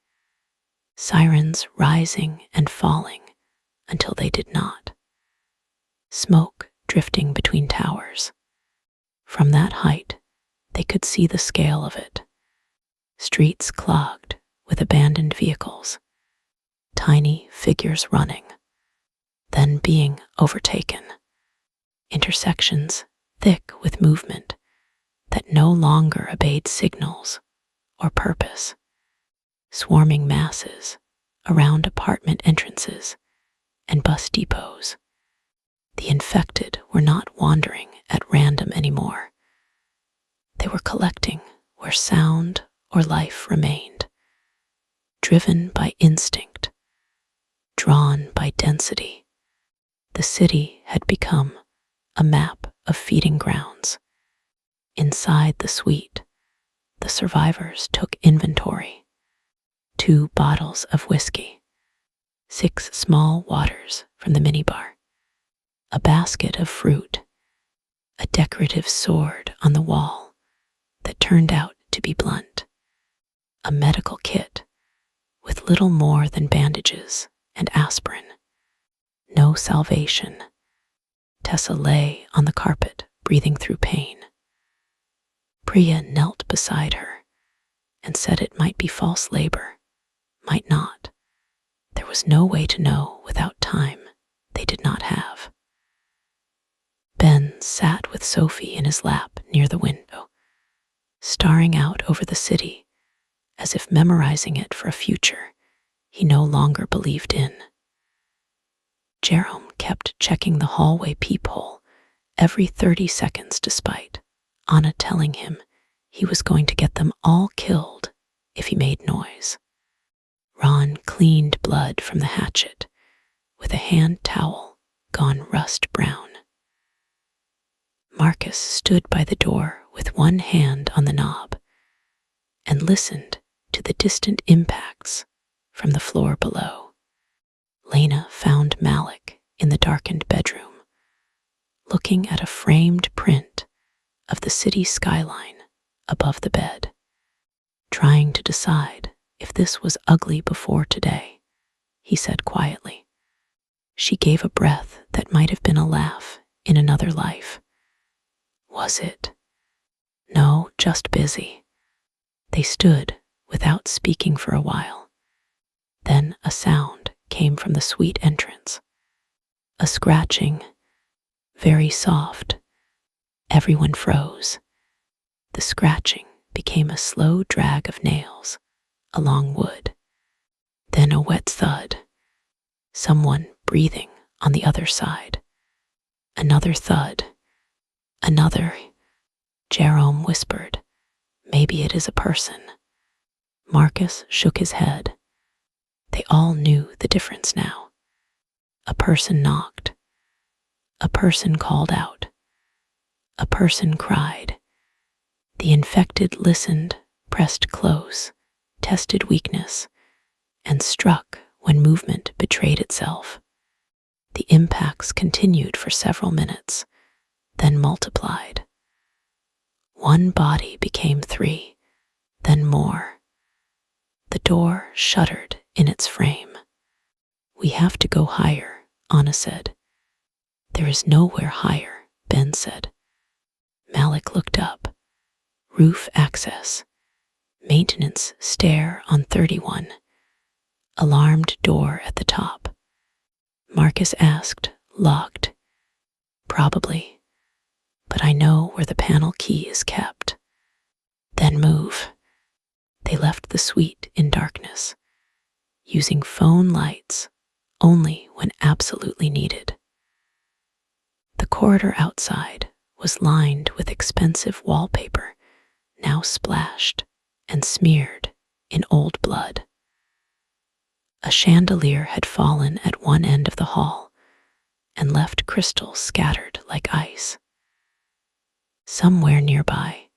sirens rising and falling until they did not, smoke drifting between towers. From that height, they could see the scale of it. Streets clogged with abandoned vehicles, tiny figures running, then being overtaken. Intersections thick with movement that no longer obeyed signals or purpose. Swarming masses around apartment entrances and bus depots. The infected were not wandering at random anymore. They were collecting where sound or life remained, driven by instinct, drawn by density. The city had become a map of feeding grounds. Inside the suite, the survivors took inventory. 2 bottles of whiskey, 6 small waters from the minibar, a basket of fruit, a decorative sword on the wall that turned out to be blunt, a medical kit with little more than bandages and aspirin. No salvation. Tessa lay on the carpet, breathing through pain. Priya knelt beside her and said it might be false labor, might not. There was no way to know without time they did not have. Ben sat with Sophie in his lap near the window, staring out over the city as if memorizing it for a future he no longer believed in. Jerome kept checking the hallway peephole every 30 seconds despite Anna telling him he was going to get them all killed if he made noise. Ron cleaned blood from the hatchet with a hand towel gone rust brown. Marcus stood by the door with one hand on the knob and listened to the distant impacts from the floor below. Lena found Malik in the darkened bedroom, looking at a framed print of the city skyline above the bed, trying to decide if this was ugly before today, he said quietly. She gave a breath that might have been a laugh in another life. Was it? No, just busy. They stood without speaking for a while. Then a sound came from the suite entrance. A scratching, very soft. Everyone froze. The scratching became a slow drag of nails along wood. Then a wet thud. Someone breathing on the other side. Another thud. Another. Jerome whispered, "Maybe it is a person." Marcus shook his head. They all knew the difference now. A person knocked. A person called out. A person cried. The infected listened, pressed close, tested weakness, and struck when movement betrayed itself. The impacts continued for several minutes, then multiplied. One body became 3, then more. The door shuddered in its frame. "We have to go higher," Anna said. "There is nowhere higher," Ben said. Malik looked up. Roof access. Maintenance stair on 31. Alarmed door at the top. Marcus asked, "Locked?" "Probably, but I know where the panel key is kept." "Then move." They left the suite in darkness, using phone lights only when absolutely needed. The corridor outside was lined with expensive wallpaper, now splashed and smeared in old blood. A chandelier had fallen at one end of the hall and left crystals scattered like ice. Somewhere nearby,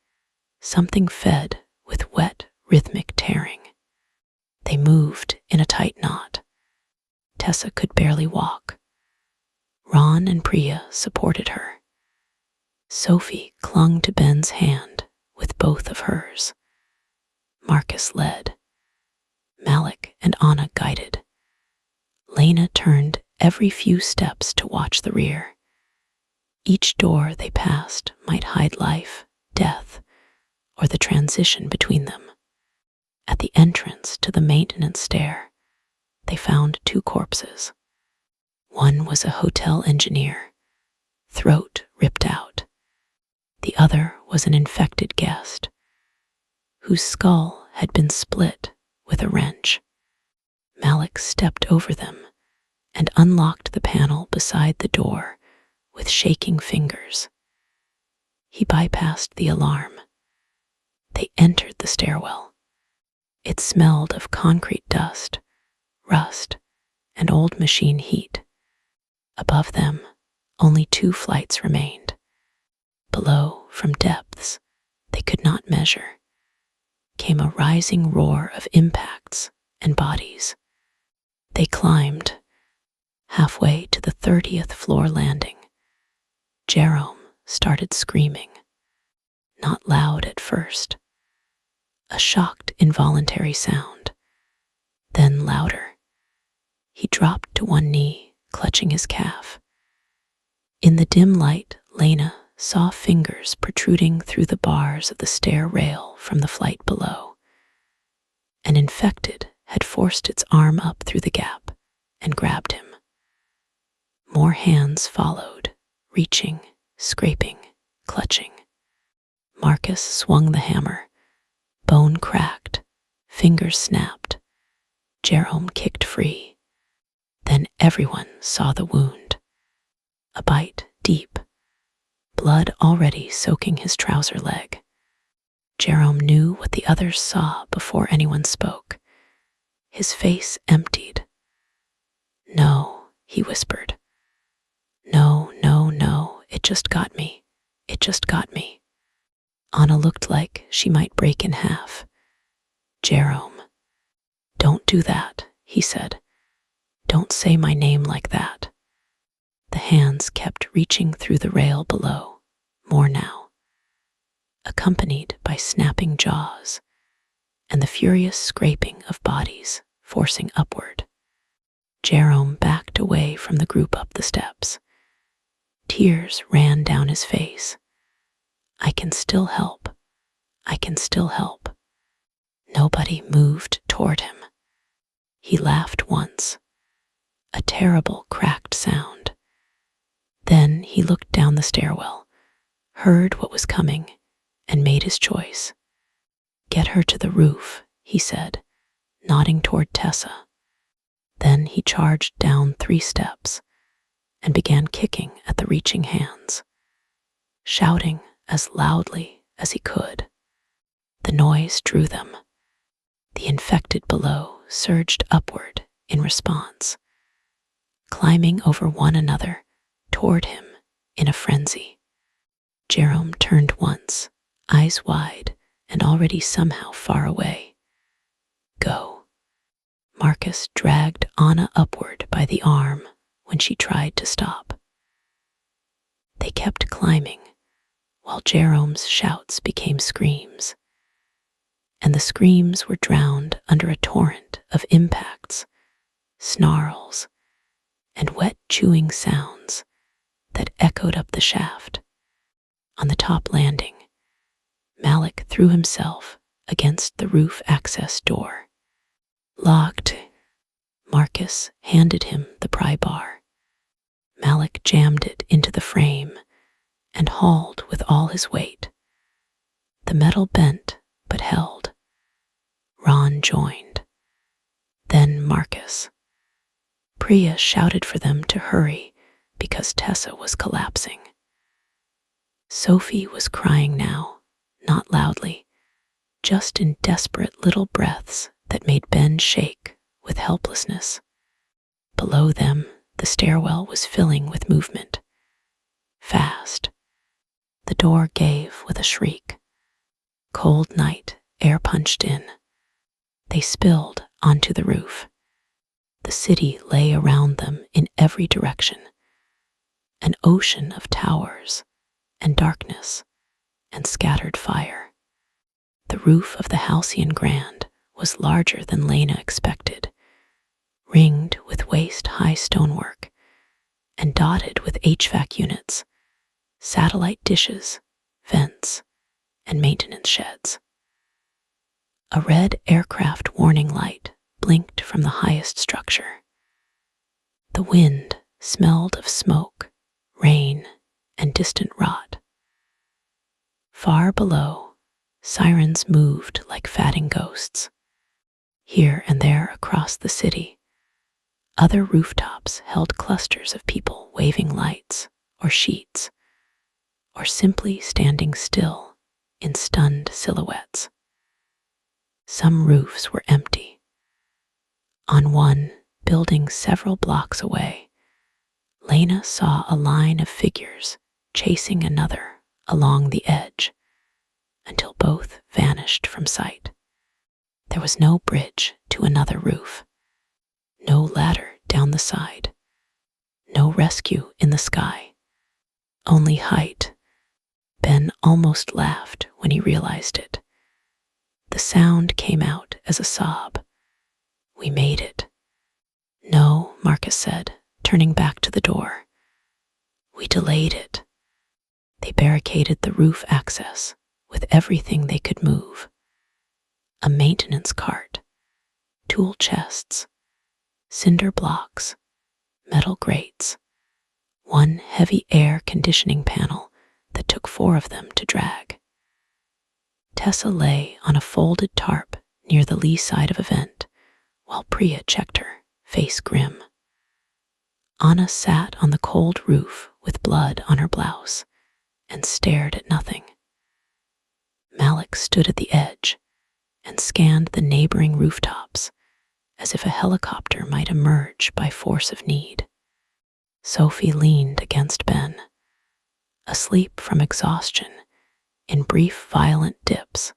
something fed with wet, rhythmic tearing. They moved in a tight knot. Tessa could barely walk. Ron and Priya supported her. Sophie clung to Ben's hand with both of hers. Marcus led. Malik and Anna guided. Lena turned every few steps to watch the rear. Each door they passed might hide life, death, or the transition between them. At the entrance to the maintenance stair, they found two corpses. One was a hotel engineer, throat ripped out. The other was an infected guest, whose skull had been split with a wrench. Malik stepped over them and unlocked the panel beside the door with shaking fingers. He bypassed the alarm. They entered the stairwell. It smelled of concrete dust, rust, and old machine heat. Above them, only 2 flights remained. Below, from depths they could not measure, came a rising roar of impacts and bodies. They climbed. Halfway to the 30th floor landing, Jerome started screaming. Not loud at first. A shocked, involuntary sound. Then louder. He dropped to one knee, clutching his calf. In the dim light, Lena saw fingers protruding through the bars of the stair rail from the flight below. An infected had forced its arm up through the gap and grabbed him. More hands followed, reaching, scraping, clutching. Marcus swung the hammer. Bone cracked, fingers snapped. Jerome kicked free. Then everyone saw the wound. A bite deep, blood already soaking his trouser leg. Jerome knew what the others saw before anyone spoke. His face emptied. "No," he whispered. "No, no, no, it just got me. It just got me." Anna looked like she might break in half. "Jerome, don't do that," he said. "Don't say my name like that." The hands kept reaching through the rail below, more now, accompanied by snapping jaws and the furious scraping of bodies forcing upward. Jerome backed away from the group up the steps. Tears ran down his face. "I can still help. I can still help." Nobody moved toward him. He laughed once, a terrible cracked sound. Then he looked down the stairwell, heard what was coming, and made his choice. "Get her to the roof," he said, nodding toward Tessa. Then he charged down 3 steps and began kicking at the reaching hands, shouting as loudly as he could. The noise drew them. The infected below surged upward in response, climbing over one another toward him in a frenzy. Jerome turned once, eyes wide and already somehow far away. "Go." Marcus dragged Anna upward by the arm when she tried to stop. They kept climbing, while Jerome's shouts became screams, and the screams were drowned under a torrent of impacts, snarls, and wet chewing sounds that echoed up the shaft. On the top landing, Malik threw himself against the roof access door. Locked. Marcus handed him the pry bar. Malik jammed it into the frame and hauled with all his weight. The metal bent but held. Ron joined. Then Marcus. Priya shouted for them to hurry because Tessa was collapsing. Sophie was crying now, not loudly, just in desperate little breaths that made Ben shake with helplessness. Below them, the stairwell was filling with movement. Fast. The door gave with a shriek. Cold night air punched in. They spilled onto the roof. The city lay around them in every direction. An ocean of towers and darkness and scattered fire. The roof of the Halcyon Grand was larger than Lena expected, ringed with waist-high stonework and dotted with HVAC units satellite dishes, vents, and maintenance sheds. A red aircraft warning light blinked from the highest structure. The wind smelled of smoke, rain, and distant rot. Far below, sirens moved like fatting ghosts. Here and there across the city, other rooftops held clusters of people waving lights or sheets, or simply standing still in stunned silhouettes. Some roofs were empty. On one, building several blocks away, Lena saw a line of figures chasing another along the edge until both vanished from sight. There was no bridge to another roof, no ladder down the side, no rescue in the sky, only height. Ben almost laughed when he realized it. The sound came out as a sob. "We made it." "No," Marcus said, turning back to the door. "We delayed it." They barricaded the roof access with everything they could move. A maintenance cart, tool chests, cinder blocks, metal grates, one heavy air conditioning panel that took 4 of them to drag. Tessa lay on a folded tarp near the lee side of a vent, while Priya checked her, face grim. Anna sat on the cold roof with blood on her blouse and stared at nothing. Malik stood at the edge and scanned the neighboring rooftops as if a helicopter might emerge by force of need. Sophie leaned against Ben, asleep from exhaustion in brief violent dips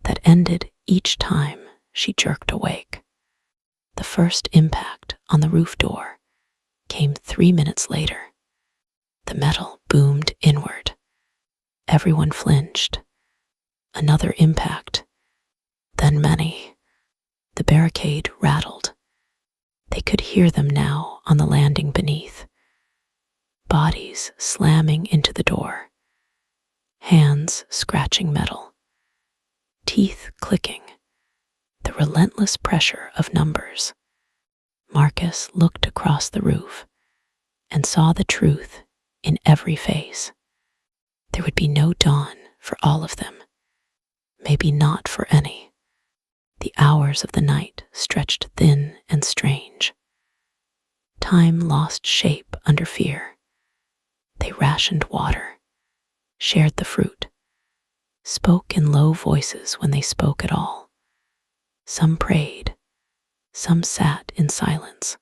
that ended each time she jerked awake. The first impact on the roof door came 3 minutes later. The metal boomed inward. Everyone flinched. Another impact, then many. The barricade rattled. They could hear them now on the landing beneath. Bodies slamming into the door. Hands scratching metal. Teeth clicking. The relentless pressure of numbers. Marcus looked across the roof and saw the truth in every face. There would be no dawn for all of them. Maybe not for any. The hours of the night stretched thin and strange. Time lost shape under fear. They rationed water, shared the fruit, spoke in low voices when they spoke at all. Some prayed, some sat in silence.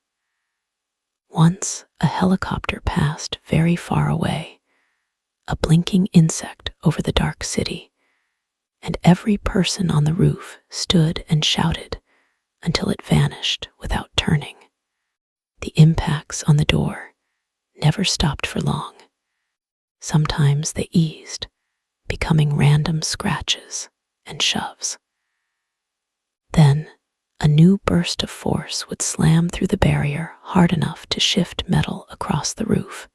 Once a helicopter passed very far away, a blinking insect over the dark city, and every person on the roof stood and shouted until it vanished without turning. The impacts on the door never stopped for long. Sometimes they eased, becoming random scratches and shoves. Then a new burst of force would slam through the barrier hard enough to shift metal across the roof.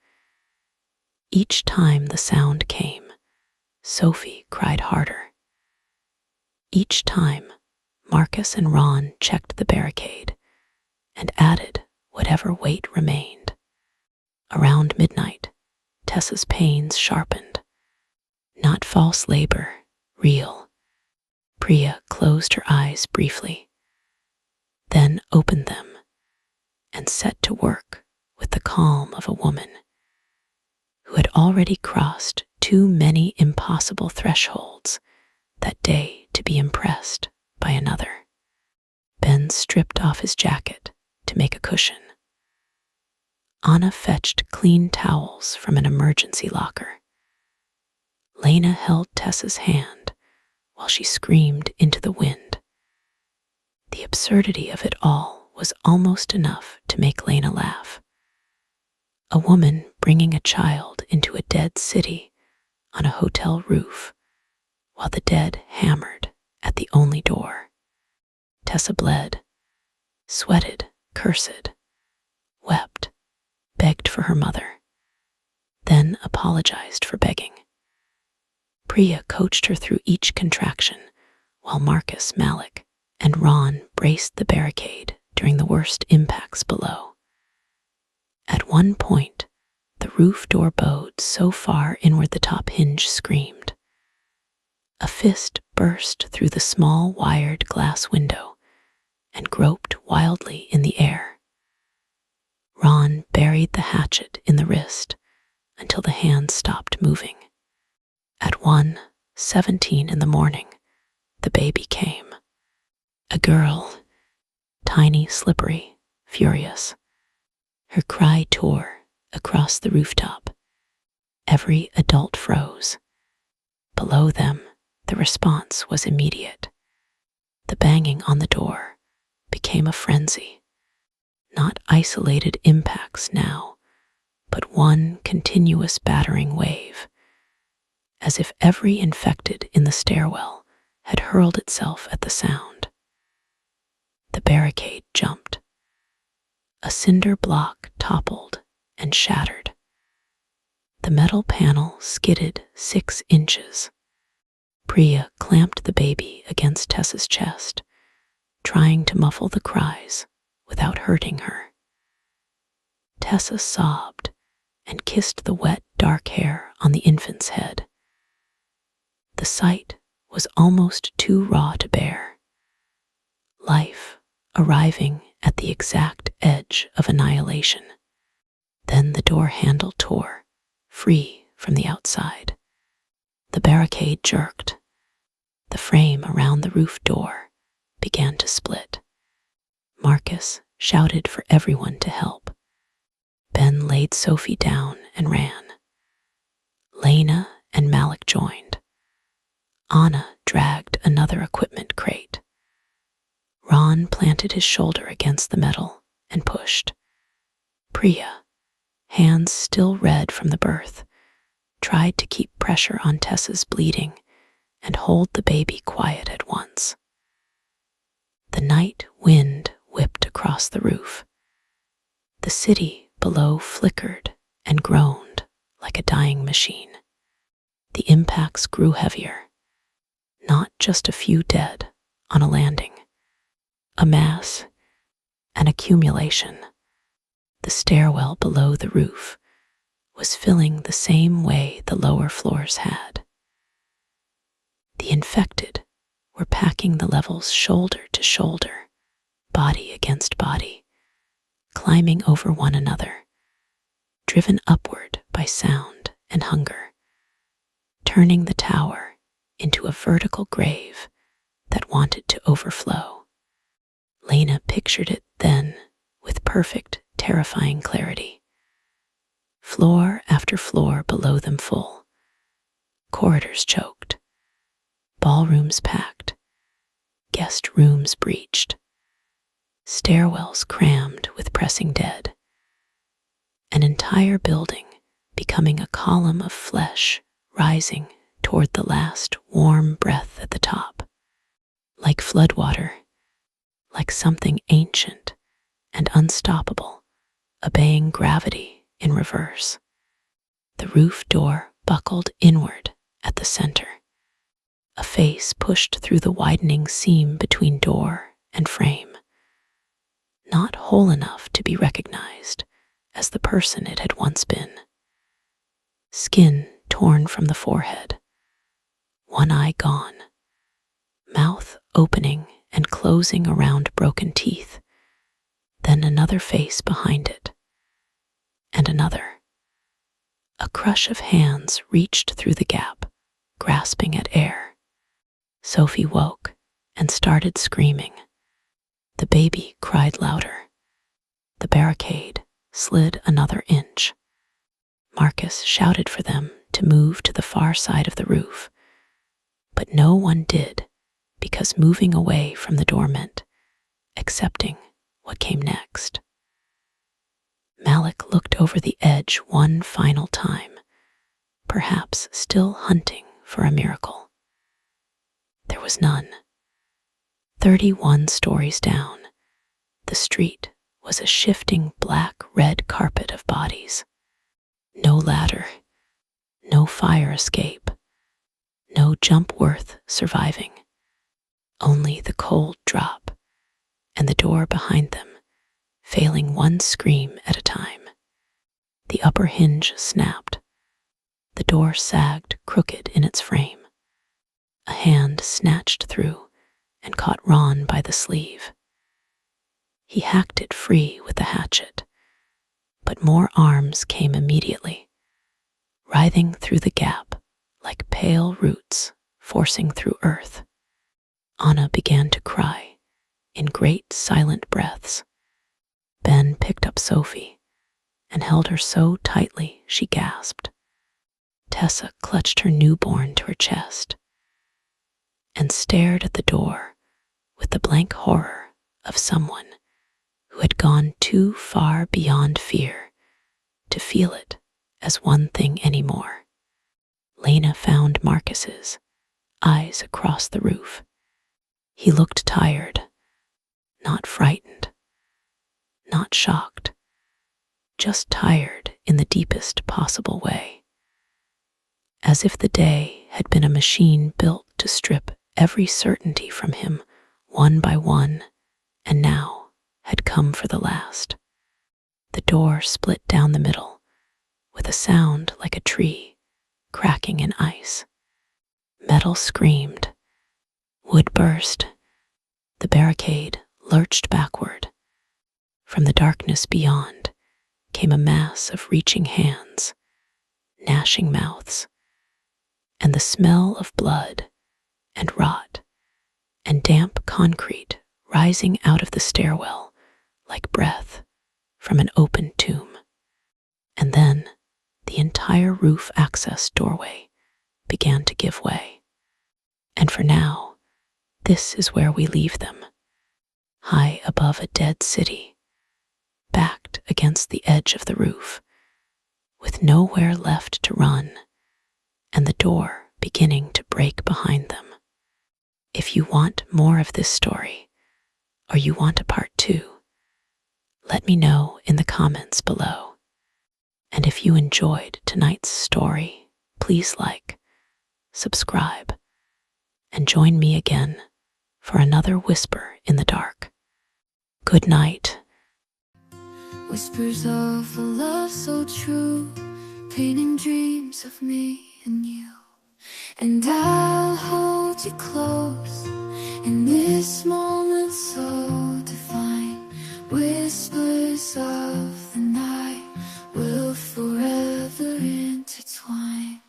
Each time the sound came, Sophie cried harder. Each time, Marcus and Ron checked the barricade and added whatever weight remained. Around midnight, Tessa's pains sharpened. Not false labor, real. Priya closed her eyes briefly, then opened them and set to work with the calm of a woman who had already crossed too many impossible thresholds that day to be impressed by another. Ben stripped off his jacket to make a cushion. Anna fetched clean towels from an emergency locker. Lena held Tessa's hand while she screamed into the wind. The absurdity of it all was almost enough to make Lena laugh. A woman bringing a child into a dead city on a hotel roof while the dead hammered at the only door. Tessa bled, sweated, cursed, wept, begged for her mother. Then then apologized for begging. Priya coached her through each contraction, while Marcus, Malik, and Ron braced the barricade during the worst impacts below. At one point, the roof door bowed so far inward the top hinge screamed. A fist burst through the small wired glass window and groped wildly in the air. Ron buried the hatchet in the wrist until the hand stopped moving. At 1:17 in the morning, the baby came. A girl, tiny, slippery, furious. Her cry tore across the rooftop. Every adult froze. Below them, the response was immediate. The banging on the door became a frenzy. Not isolated impacts now, but one continuous battering wave, as if every infected in the stairwell had hurled itself at the sound. The barricade jumped. A cinder block toppled and shattered. The metal panel skidded 6 inches. Priya clamped the baby against Tessa's chest, trying to muffle the cries without hurting her. Tessa sobbed and kissed the wet, dark hair on the infant's head. The sight was almost too raw to bear. Life arriving at the exact edge of annihilation. Then the door handle tore, free from the outside. The barricade jerked. The frame around the roof door began to split. Marcus shouted for everyone to help. Ben laid Sophie down and ran. Lena and Malik joined. Anna dragged another equipment crate. Ron planted his shoulder against the metal and pushed. Priya, hands still red from the birth, tried to keep pressure on Tessa's bleeding and hold the baby quiet at once. The night wind whipped across the roof. The city below flickered and groaned like a dying machine. The impacts grew heavier. Not just a few dead on a landing. A mass, an accumulation. The stairwell below the roof was filling the same way the lower floors had. The infected were packing the levels shoulder to shoulder, body against body, climbing over one another, driven upward by sound and hunger, turning the tower into a vertical grave that wanted to overflow. Lena pictured it then with perfect, terrifying clarity. Floor after floor below them full. Corridors choked. Ballrooms packed. Guest rooms breached. Stairwells crammed with pressing dead. An entire building becoming a column of flesh rising toward the last warm breath at the top. Like floodwater, like something ancient and unstoppable, obeying gravity in reverse. The roof door buckled inward at the center. A face pushed through the widening seam between door and frame. Not whole enough to be recognized as the person it had once been. Skin torn from the forehead. One eye gone. Mouth opening and closing around broken teeth. Then another face behind it. And another. A crush of hands reached through the gap, grasping at air. Sophie woke and started screaming. The baby cried louder. The barricade slid another inch. Marcus shouted for them to move to the far side of the roof, but no one did, because moving away from the door meant accepting what came next. Malik looked over the edge one final time, perhaps still hunting for a miracle. There was none. 31 stories down, the street was a shifting black-red carpet of bodies. No ladder, No fire escape, no jump worth surviving, only the cold drop and the door behind them, failing one scream at a time. The upper hinge snapped. The door sagged crooked in its frame. A hand snatched through and caught Ron by the sleeve. He hacked it free with the hatchet, but more arms came immediately, writhing through the gap like pale roots forcing through earth. Anna began to cry in great silent breaths. Ben picked up Sophie and held her so tightly she gasped. Tessa clutched her newborn to her chest and stared at the door with the blank horror of someone who had gone too far beyond fear to feel it as one thing anymore. Lena found Marcus's eyes across the roof. He looked tired, not frightened, not shocked, just tired in the deepest possible way. As if the day had been a machine built to strip every certainty from him one by one, and now had come for the last. The door split down the middle with a sound like a tree cracking in ice. Metal screamed. Wood burst. The barricade lurched backward. From the darkness beyond came a mass of reaching hands, gnashing mouths, and the smell of blood and rot and damp concrete rising out of the stairwell like breath from an open tomb. And then the entire roof access doorway began to give way. And for now, this is where we leave them, high above a dead city, backed against the edge of the roof, with nowhere left to run, and the door beginning to break behind them. If you want more of this story, or you want a part 2, let me know in the comments below. And if you enjoyed tonight's story, please like, subscribe, and join me again for another Whisper in the Dark. Good night. Whispers of a love so true, painting dreams of me and you. And I'll hold you close in this moment so divine. Whispers of